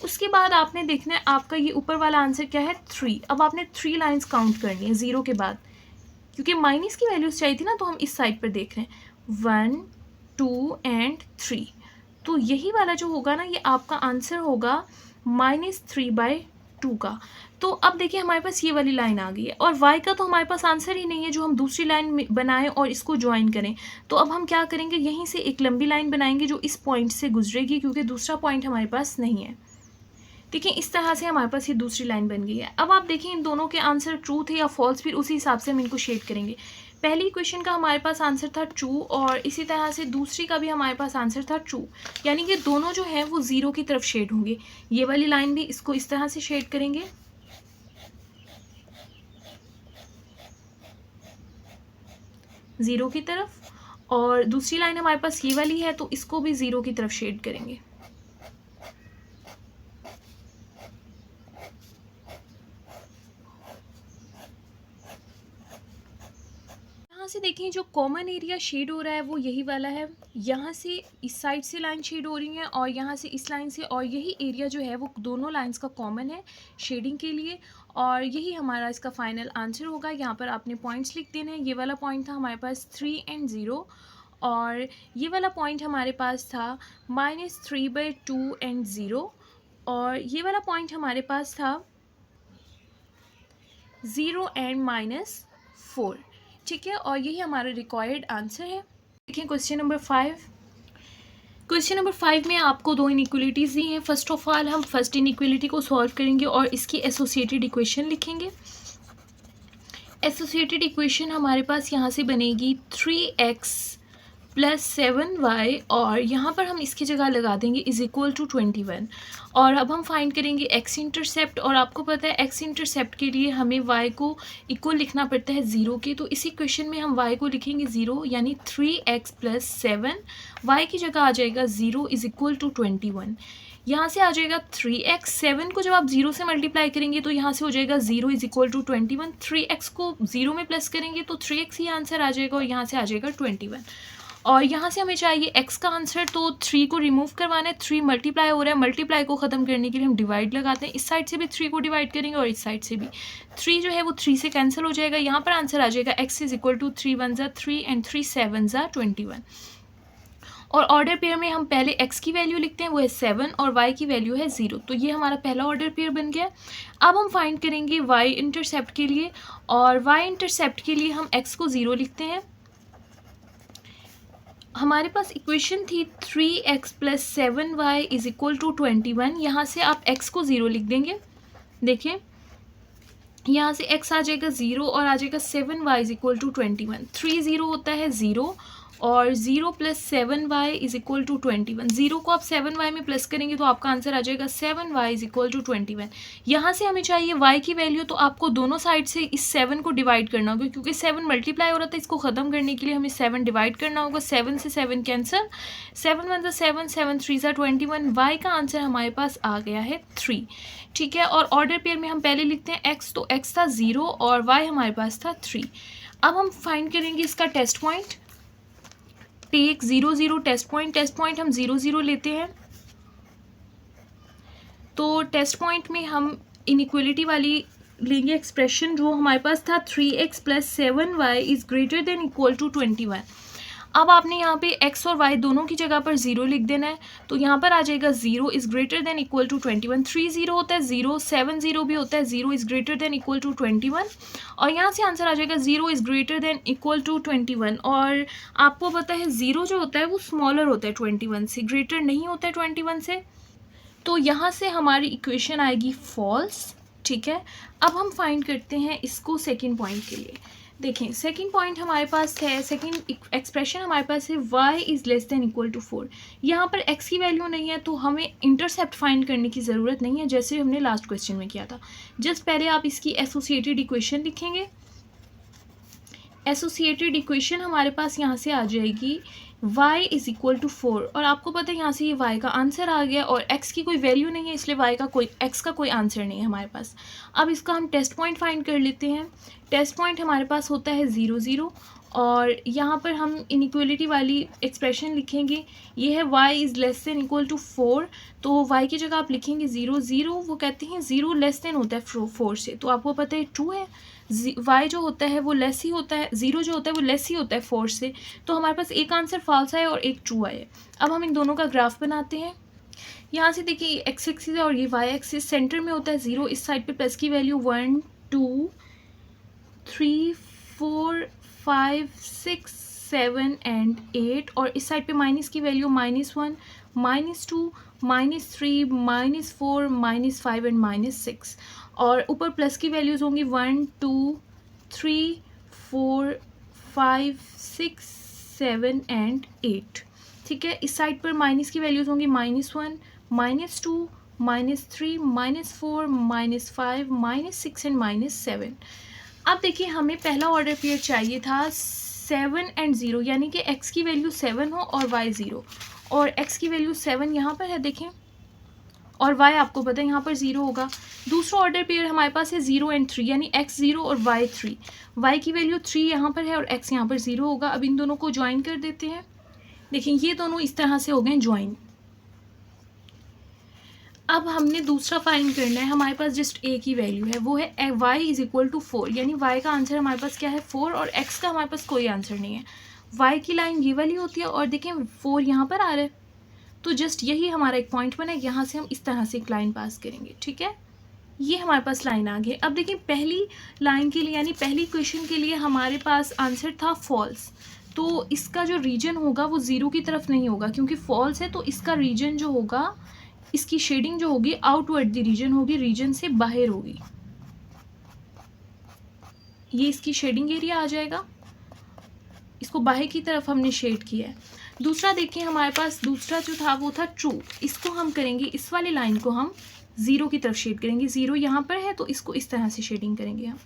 उसके बाद आपने देखना है आपका ये ऊपर वाला आंसर क्या है 3। अब आपने 3 लाइन्स काउंट करनी है 0 के बाद, क्योंकि माइनस की वैल्यूज़ चाहिए थी ना, तो हम इस साइड पर देख रहे हैं 1 2 एंड 3, तो यही वाला जो होगा ना ये आपका आंसर होगा -3/2 का। तो अब देखिए हमारे पास ये वाली लाइन आ गई है और y का तो हमारे पास आंसर ही नहीं है जो हम दूसरी लाइन बनाएं और इसको ज्वाइन करें। तो अब हम क्या करेंगे, यहीं से एक लंबी लाइन बनाएंगे जो इस पॉइंट से गुजरेगी, क्योंकि दूसरा पॉइंट हमारे पास नहीं है। देखिए इस तरह से हमारे पास ये दूसरी लाइन बन गई है। अब आप देखिए इन दोनों के आंसर ट्रू थे या फॉल्स, फिर उसी हिसाब से हम इनको शेड करेंगे। पहली क्वेश्चन का हमारे पास आंसर था ट्रू और इसी तरह से दूसरी का भी हमारे पास आंसर था ट्रू, यानी कि दोनों जो हैं वो 0 की तरफ शेड होंगे। ये वाली लाइन भी इसको इस तरह से शेड करेंगे ज़ीरो की तरफ, और दूसरी लाइन हमारे पास ये वाली है तो इसको भी ज़ीरो की तरफ शेड करेंगे। यहाँ से देखें जो कॉमन एरिया शेड हो रहा है वो यही वाला है। यहाँ से इस साइड से लाइन शेड हो रही है और यहाँ से इस लाइन से, और यही एरिया जो है वो दोनों लाइंस का कॉमन है शेडिंग के लिए, और यही हमारा इसका फाइनल आंसर होगा। यहाँ पर आपने पॉइंट्स लिख देने हैं। ये वाला पॉइंट था हमारे पास 3 and 0, और ये वाला पॉइंट हमारे पास था -3/2 and 0, और ये वाला पॉइंट हमारे पास था 0 and -4। ठीक है, और यही हमारा रिक्वायर्ड आंसर है। देखिए क्वेश्चन नंबर 5। क्वेश्चन नंबर 5 में आपको दो इनइक्वलिटीज़ दी हैं। फर्स्ट ऑफ ऑल हम फर्स्ट इनइक्वलिटी को सॉल्व करेंगे और इसकी एसोसिएटेड इक्वेशन लिखेंगे। एसोसिएटेड इक्वेशन हमारे पास यहाँ से बनेगी 3x + 7y, और यहाँ पर हम इसकी जगह लगा देंगे = 21। और अब हम फाइंड करेंगे x इंटरसेप्ट, और आपको पता है x इंटरसेप्ट के लिए हमें y को इक्वल लिखना पड़ता है 0 के, तो इसी क्वेश्चन में हम y को लिखेंगे 0, यानी 3x + 7, y की जगह आ जाएगा 0 = 21। यहाँ से आ जाएगा 3x, 7 को जब आप 0 से मल्टीप्लाई करेंगे तो यहाँ से हो जाएगा 0 = 21। 3x को 0 में प्लस करेंगे तो 3x ही आंसर आ जाएगा, और यहाँ से आ जाएगा 21। और यहाँ से हमें चाहिए x का आंसर, तो 3 को रिमूव करवाना है। 3 मल्टीप्लाई हो रहा है, मल्टीप्लाई को ख़त्म करने के लिए हम डिवाइड लगाते हैं। इस साइड से भी 3 को डिवाइड करेंगे और इस साइड से भी 3 जो है वो 3 से कैंसिल हो जाएगा। यहाँ पर आंसर आ जाएगा x = 3 × 1 = 3 and 3 × 7 = 21। और ऑर्डर पेयर में हम पहले x की वैल्यू लिखते हैं, वो है 7, और y की वैल्यू है 0। तो ये हमारा पहला ऑर्डर पेयर बन गया। अब हम फाइंड करेंगे y इंटरसेप्ट के लिए, और y इंटरसेप्ट के लिए हम x को 0 लिखते हैं। हमारे पास इक्वेशन थी 3x + 7y = 21। यहाँ से आप x को 0 लिख देंगे। देखें यहाँ से x आ जाएगा 0 और आ जाएगा 7y = 21। 3 0 होता है 0, और 0 + 7y = 21। 0 को आप 7y में प्लस करेंगे तो आपका आंसर आ जाएगा 7y = 21। यहाँ से हमें चाहिए y की वैल्यू, तो आपको दोनों साइड से इस 7 को डिवाइड करना होगा, क्योंकि 7 मल्टीप्लाई हो रहा था। इसको ख़त्म करने के लिए हमें 7 डिवाइड करना होगा। 7 से 7 कैंसिल, 7 × 1 = 7, 7 × 3 = 21। y का आंसर हमारे पास आ गया है 3। ठीक है, और ऑर्डर पेयर में हम पहले लिखते हैं x, तो x था 0 और y हमारे पास था 3। अब हम फाइंड करेंगे इसका test point. Take 0 0 test point हम 0 0 लेते हैं। तो टेस्ट पॉइंट में हम इनइक्वलिटी वाली लेंगे एक्सप्रेशन, जो हमारे पास था 3x + 7y > 21। अब आपने यहाँ पे x और y दोनों की जगह पर 0 लिख देना है। तो यहाँ पर आ जाएगा 0 > 21। 3 0 होता है 0, 7 0 भी होता है 0 > 21। और यहाँ से आंसर आ जाएगा 0 > 21। और आपको पता है 0 जो होता है वो स्मॉलर होता है 21 से, ग्रेटर नहीं होता है 21 से। तो यहाँ से हमारी इक्वेशन आएगी फॉल्स। ठीक है, अब हम फाइंड करते हैं इसको सेकेंड पॉइंट के लिए। देखें सेकंड पॉइंट हमारे पास है, सेकंड एक्सप्रेशन हमारे पास है y > 4। यहाँ पर x की वैल्यू नहीं है, तो हमें इंटरसेप्ट फाइंड करने की ज़रूरत नहीं है, जैसे हमने लास्ट क्वेश्चन में किया था। जस्ट पहले आप इसकी एसोसिएटेड इक्वेशन लिखेंगे। एसोसिएटेड इक्वेशन हमारे पास यहाँ से आ जाएगी y = 4, और आपको पता है यहाँ से ये y का आंसर आ गया, और x की कोई वैल्यू नहीं है, इसलिए x का कोई आंसर नहीं है हमारे पास। अब इसका हम टेस्ट पॉइंट फाइंड कर लेते हैं। टेस्ट पॉइंट हमारे पास होता है 0 0, और यहाँ पर हम इनइक्वलिटी वाली एक्सप्रेशन लिखेंगे। ये है y > 4, तो y की जगह आप लिखेंगे 0 0। वो कहते हैं 0 < होता है 4 से, तो आपको पता है ट्रू है। y जो होता है वो लेस ही होता है, 0 जो होता है वो लेस ही होता है 4 से। तो हमारे पास एक आंसर फॉल्स है और एक ट्रू है। अब हम इन दोनों का ग्राफ बनाते हैं। यहाँ से देखिए x एक्सिस है और ये y एक्सिस, सेंटर में होता है 0, इस साइड पे प्लस की वैल्यू 1 2 3 4 5 6 7 and 8, और इस साइड पे माइनस की वैल्यू -1 -2 -3 -4 -5 and -6, और ऊपर प्लस की वैल्यूज़ होंगी 1 2 3 4 5 6 7 and 8। ठीक है, इस साइड पर माइनस की वैल्यूज़ होंगी -1 -2 -3 -4 -5 -6 and -7। अब देखिए हमें पहला ऑर्डर पेयर चाहिए था 7 एंड 0, यानी कि x की वैल्यू 7 हो और y 0, और x की वैल्यू 7 यहाँ पर है देखें, और y आपको पता है यहाँ पर 0 होगा। दूसरा ऑर्डर पेयर हमारे पास है 0 एंड 3, यानी x 0 और y 3, y की वैल्यू 3 यहाँ पर है और x यहाँ पर 0 होगा। अब इन दोनों को ज्वाइन कर देते हैं। देखिए ये दोनों इस तरह से हो गए ज्वाइन। अब हमने दूसरा फाइंड करना है, हमारे पास जस्ट a की वैल्यू है, वो है y इज इक्वल टू 4, यानी y का आंसर हमारे पास क्या है 4, और x का हमारे पास कोई आंसर नहीं है। y की लाइन ये वाली होती है और देखें 4 यहाँ पर आ रहा है, तो जस्ट यही हमारा एक पॉइंट बना है, यहाँ से हम इस तरह से एक लाइन पास करेंगे। ठीक है, ये हमारे पास लाइन आ गई। अब देखिए पहली लाइन के लिए यानी पहली क्वेश्चन के लिए हमारे पास आंसर था फॉल्स, तो इसका जो रीजन होगा वो 0 की तरफ नहीं होगा, क्योंकि फॉल्स है तो इसका रीजन जो होगा, इसकी शेडिंग जो होगी आउटवर्ड द रीजन होगी, रीजन से बाहर होगी। ये इसकी शेडिंग एरिया आ जाएगा, इसको बाहर की तरफ हमने शेड किया है। दूसरा देखिए हमारे पास दूसरा जो था वो था ट्रू, इसको हम करेंगे, इस वाली लाइन को हम 0 की तरफ शेड करेंगे। 0 यहाँ पर है तो इसको इस तरह से शेडिंग करेंगे हम।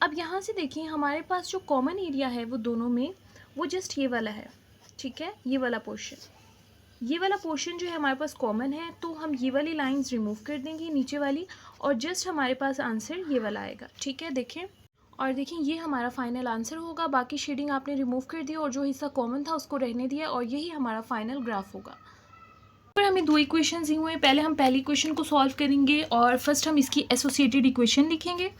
अब यहाँ से देखिए हमारे पास जो कॉमन एरिया है वो दोनों में, वो जस्ट ये वाला है। ठीक है, ये वाला पोर्शन जो है हमारे पास कॉमन है, तो हम ये वाली लाइंस रिमूव कर देंगे नीचे वाली, और जस्ट हमारे पास आंसर ये वाला आएगा। ठीक है, देखें, और देखें ये हमारा फाइनल आंसर होगा। बाकी शेडिंग आपने रिमूव कर दी और जो हिस्सा कॉमन था उसको रहने दिया, और यही हमारा फाइनल ग्राफ होगा। पर हमें दो इक्वेशन दी हुए हैं, पहले हम पहली इक्वेशन को सॉल्व करेंगे और फर्स्ट हम इसकी एसोसिएटेड इक्वेशन लिखेंगे।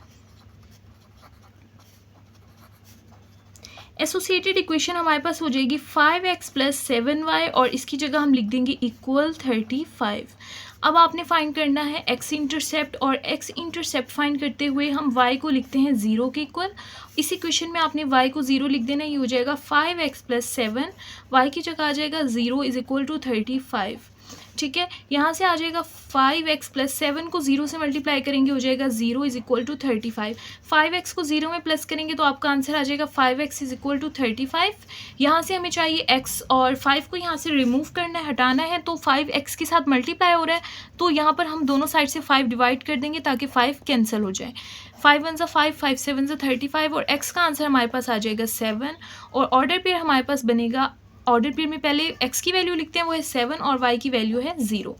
एसोसिएटेड इक्वेशन हमारे पास हो जाएगी 5x + 7y, और इसकी जगह हम लिख देंगे इक्वल 35। अब आपने फाइंड करना है x इंटरसेप्ट, और x इंटरसेप्ट फाइंड करते हुए हम y को लिखते हैं 0 के इक्वल। इस इक्वेशन में आपने y को 0 लिख देना, ये हो जाएगा 5x + 7, y की जगह आ जाएगा 0 = 35। ठीक है, यहाँ से आ जाएगा 5x + 7 को 0 से मल्टीप्लाई करेंगे, हो जाएगा 0 = 35। 5x को 0 में प्लस करेंगे तो आपका आंसर आ जाएगा 5x = 35। यहाँ से हमें चाहिए x, और 5 को यहाँ से रिमूव करना है, हटाना है, तो 5x के साथ मल्टीप्लाई हो रहा है, तो यहाँ पर हम दोनों साइड से 5 डिवाइड कर देंगे ताकि 5 कैंसिल हो जाए। 5 1 5, 5 7 35, और x का आंसर हमारे पास आ जाएगा 7, और ऑर्डर पेयर हमारे पास बनेगा, ऑर्डर पेयर में पहले x की वैल्यू लिखते हैं, वो है 7 और y की वैल्यू है 0।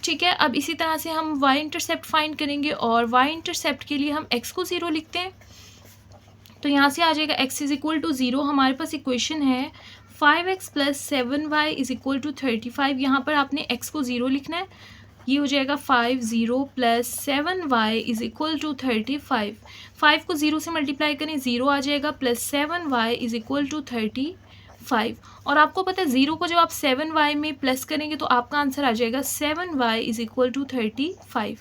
ठीक है, अब इसी तरह से हम y इंटरसेप्ट फाइंड करेंगे, और y इंटरसेप्ट के लिए हम x को 0 लिखते हैं, तो यहाँ से आ जाएगा x = 0। हमारे पास इक्वेशन है 5x + 7y = 35। यहाँ पर आपने x को 0 लिखना है, ये हो जाएगा 50 + 7y = 35। 5 को 0 से मल्टीप्लाई करें, 0 आ जाएगा, प्लस 7y = 35। और आपको पता है 0 को जब आप 7y में प्लस करेंगे तो आपका आंसर आ जाएगा 7y = 35।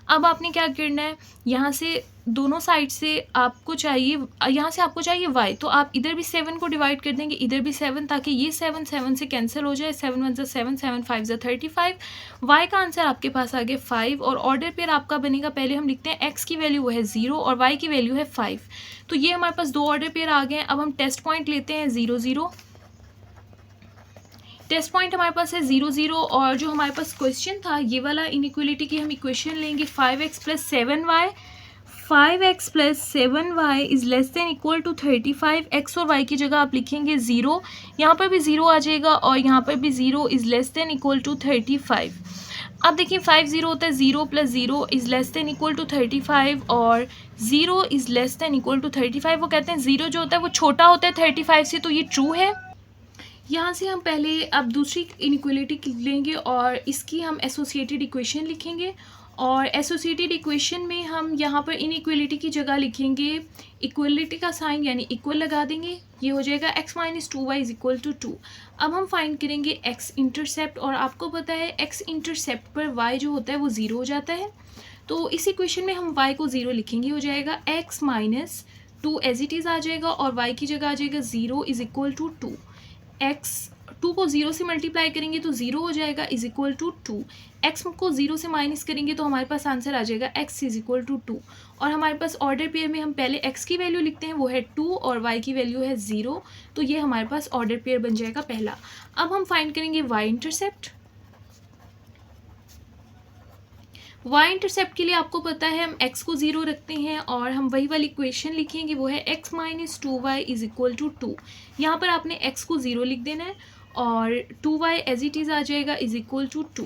अब आपने क्या करना है, यहाँ से दोनों साइड से आपको चाहिए, यहाँ से आपको चाहिए y, तो आप इधर भी 7 को डिवाइड कर देंगे, इधर भी 7, ताकि ये 7 7 से कैंसिल हो जाए। 7 1 7, 7 5 35। y का आंसर आपके पास आ गया 5, और ऑर्डर पेयर आपका बनेगा, पहले हम लिखते हैं x की वैल्यू वो है 0 और y की वैल्यू है 5, तो ये हमारे पास दो ऑर्डर पेयर आ गए हैं। अब हम टेस्ट पॉइंट लेते हैं 0 0। टेस्ट पॉइंट हमारे पास है 0 0, और जो हमारे पास क्वेश्चन था ये वाला इनइक्वलिटी की हम इक्वेशन लेंगे 5x + 7y। 5x + 7y ≤ 35। x और y की जगह आप लिखेंगे 0, यहाँ पर भी 0 आ जाएगा, और यहाँ पर भी 0 ≤ 35। अब देखिए 5 0 होता है, 0 + 0 ≤ 35, और 0 ≤ 35। वो कहते हैं 0 जो होता है वो छोटा होता है 35 से, तो ये ट्रू है। यहाँ से हम पहले अब दूसरी इनइक्वलिटी लेंगे और इसकी हम एसोसिएटेड इक्वेशन लिखेंगे, और एसोसिएटेड इक्वेशन में हम यहाँ पर इनइक्वलिटी की जगह लिखेंगे इक्वलिटी का साइन, यानी इक्वल लगा देंगे, ये हो जाएगा x - 2y = 2। अब हम फाइंड करेंगे x इंटरसेप्ट, और आपको पता है x इंटरसेप्ट पर y जो होता है वो 0 हो जाता है, तो इस इक्वेशन में हम y को 0 लिखेंगे, हो जाएगा x - 2 एज इट इज़ आ जाएगा, और y की जगह आ जाएगा 0 = 2। x 2 को 0 से मल्टीप्लाई करेंगे तो 0 हो जाएगा = 2। x को 0 से माइनस करेंगे तो हमारे पास आंसर आ जाएगा x = 2, और हमारे पास ऑर्डर पेयर में हम पहले x की वैल्यू लिखते हैं, वो है 2, और y की वैल्यू है 0, तो ये हमारे पास ऑर्डर पेयर बन जाएगा पहला। अब हम फाइंड करेंगे y इंटरसेप्ट। वाई इंटरसेप्ट के लिए आपको पता है हम x को 0 रखते हैं और हम वही वाली इक्वेशन लिखेंगे, वो है x minus 2y is equal to 2। यहाँ पर आपने x को 0 लिख देना है और 2y एज इट इज़ आ जाएगा is equal to 2।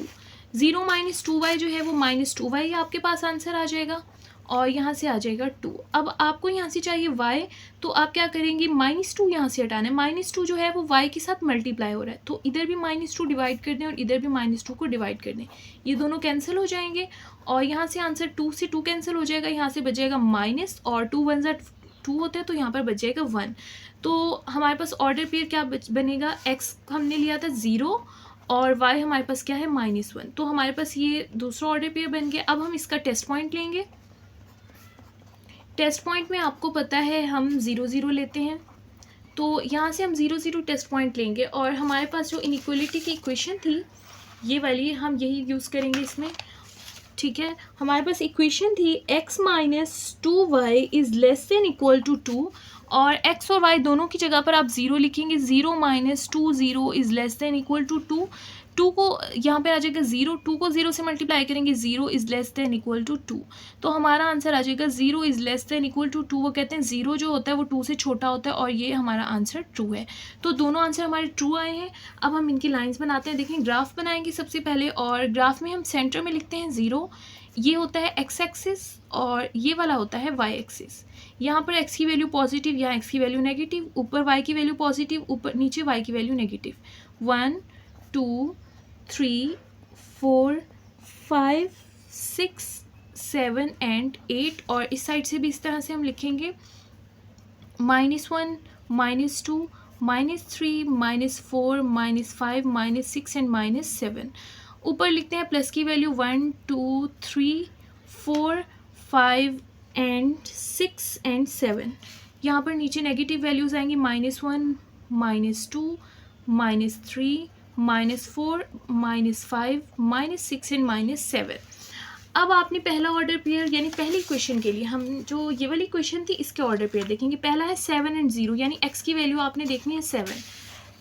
0 minus 2y जो है वो माइनस 2y आपके पास आंसर आ जाएगा और यहाँ से आ जाएगा 2। अब आपको यहाँ से चाहिए y, तो आप क्या करेंगे, -2 यहाँ से हटाना है। -2 जो है वो y के साथ मल्टीप्लाई हो रहा है, तो इधर भी -2 डिवाइड कर दें और इधर भी -2 को डिवाइड कर दें, ये दोनों कैंसिल हो जाएंगे और यहाँ से आंसर 2 से 2 कैंसिल हो जाएगा, यहाँ से बचेगा माइनस और 2 1 ज़ा 2 होते हैं तो यहाँ पर बच जाएगा 1। तो हमारे पास ऑर्डर पेयर क्या बनेगा, x हमने लिया था 0 और y हमारे पास क्या है -1, तो हमारे पास ये दूसरा ऑर्डर पेयर बन गया। अब हम इसका टेस्ट पॉइंट लेंगे। टेस्ट पॉइंट में आपको पता है हम 0 0 लेते हैं, तो यहाँ से हम 0 0 टेस्ट पॉइंट लेंगे और हमारे पास जो इनइक्वलिटी की इक्वेशन थी ये वाली हम यही यूज़ करेंगे इसमें, ठीक है। हमारे पास इक्वेशन थी x minus 2y is less than equal to 2 और x और y दोनों की जगह पर आप 0 लिखेंगे। 0 minus 2 0 is less than equal to 2। 2 को यहाँ पे आ जाएगा 0, 2 को 0 से मल्टीप्लाई करेंगे, 0 is less than equal to 2, तो हमारा आंसर आ जाएगा 0 is less than equal to 2। वो कहते हैं 0 जो होता है वो 2 से छोटा होता है और ये हमारा आंसर ट्रू है। तो दोनों आंसर हमारे ट्रू आए हैं। अब हम इनकी लाइंस बनाते हैं। देखें, ग्राफ बनाएंगे सबसे पहले और ग्राफ में हम सेंटर में लिखते हैं 0, ये होता है x एक्सिस और ये वाला होता है y एक्सिस। यहाँ पर x की वैल्यू पॉजिटिव, यहाँ x की वैल्यू नेगेटिव, ऊपर y की वैल्यू पॉजिटिव, ऊपर नीचे y की वैल्यू नेगेटिव। 1 2 3 4 5 6 7 एंड 8 और इस साइड से भी इस तरह से हम लिखेंगे -1 -2 -3 -4 -5 -6 एंड -7। ऊपर लिखते हैं प्लस की वैल्यू 1 2 3 4 5 एंड 6 एंड 7। यहाँ पर नीचे नेगेटिव वैल्यूज़ आएंगी -1 -2 -3 -4 -5 -6 एंड -7। अब आपने पहला ऑर्डर पेयर यानी पहली इक्वेशन के लिए हम जो ये वाली इक्वेशन थी इसके ऑर्डर पेयर देखेंगे। पहला है 7 एंड 0 यानी x की वैल्यू आपने देखनी है 7,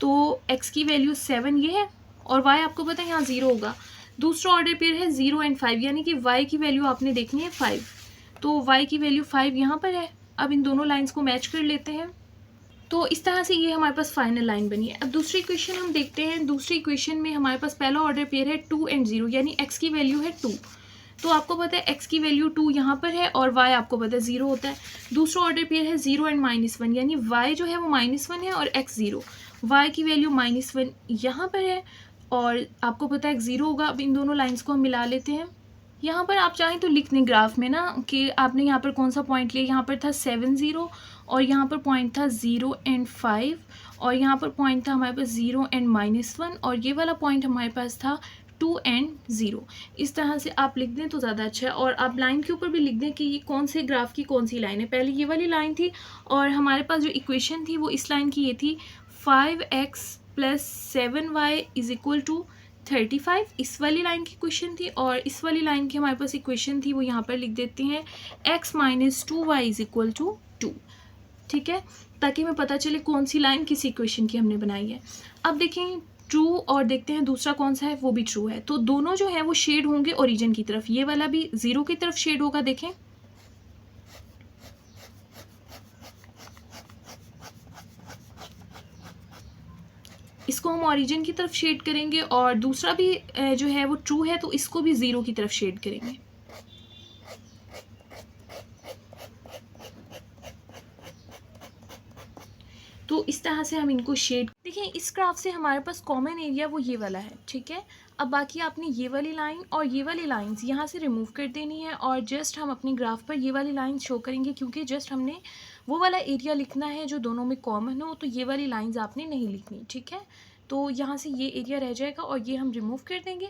तो x की वैल्यू 7 ये है और y आपको पता है यहाँ 0 होगा। दूसरा ऑर्डर पेयर है 0 एंड 5 यानी कि y की वैल्यू आपने देखनी है 5, तो y की वैल्यू 5 यहाँ पर है। अब इन दोनों लाइंस को मैच कर लेते हैं, तो इस तरह से ये हमारे पास फाइनल लाइन बनी है। अब दूसरी इक्वेशन हम देखते हैं। दूसरी इक्वेशन में हमारे पास पहला ऑर्डर पेयर है 2 एंड 0 यानी x की वैल्यू है 2, तो आपको पता है x की वैल्यू 2 यहाँ पर है और y आपको पता है 0 होता है। दूसरा ऑर्डर पेयर है 0 एंड -1 यानी y जो है वो -1 है और x 0, y की वैल्यू -1 यहाँ पर है और आपको पता है x 0 होगा। अब इन दोनों लाइंस को हम मिला लेते हैं। यहाँ पर आप चाहें तो लिख दें ग्राफ में ना कि आपने यहाँ पर कौन सा पॉइंट लिया। यहाँ पर था 7 0 और यहाँ पर पॉइंट था 0 एंड 5 और यहाँ पर पॉइंट था हमारे पास 0 एंड -1 और ये वाला पॉइंट हमारे पास था 2 एंड 0। इस तरह से आप लिख दें तो ज़्यादा अच्छा है और आप लाइन के ऊपर भी लिख दें कि ये कौन से ग्राफ की कौन सी लाइन है। पहले ये वाली लाइन थी और हमारे पास जो इक्वेशन थी वो इस लाइन की ये थी 5x + 7y is equal to 35, इस वाली लाइन की इक्वेशन थी और इस वाली लाइन की हमारे पास इक्वेशन थी वो यहाँ पर लिख देते हैं x - 2y is equal to 2, ठीक है, ताकि हमें पता चले कौन सी लाइन किस इक्वेशन की हमने बनाई है। अब देखें ट्रू और देखते हैं दूसरा कौन सा है, वो भी ट्रू है, तो दोनों जो है वो शेड होंगे ओरिजिन की तरफ। ये वाला भी 0 की तरफ शेड होगा, देखें इसको हम ओरिजिन की तरफ शेड करेंगे और दूसरा भी जो है वो ट्रू है तो इसको भी 0 की तरफ शेड करेंगे। तो इस तरह से हम इनको शेड देखिए। इस ग्राफ से हमारे पास कॉमन एरिया वो ये वाला है, ठीक है। अब बाकी आपने ये वाली लाइन और ये वाली लाइंस यहाँ से रिमूव कर देनी है और जस्ट हम अपने ग्राफ पर ये वाली लाइन शो करेंगे क्योंकि जस्ट हमने वो वाला एरिया लिखना है जो दोनों में कॉमन हो, तो ये वाली लाइंस आपने नहीं लिखनी, ठीक है। तो यहाँ से ये एरिया रह जाएगा और ये हम रिमूव कर देंगे।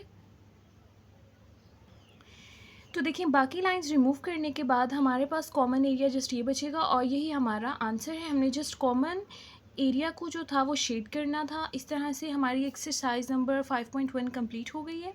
तो देखिए बाकी लाइंस रिमूव करने के बाद हमारे पास कॉमन एरिया जस्ट ये बचेगा और यही हमारा आंसर है। हमने जस्ट कॉमन एरिया को जो था वो शेड करना था। इस तरह से हमारी एक्सरसाइज नंबर 5.1 कंप्लीट हो गई है।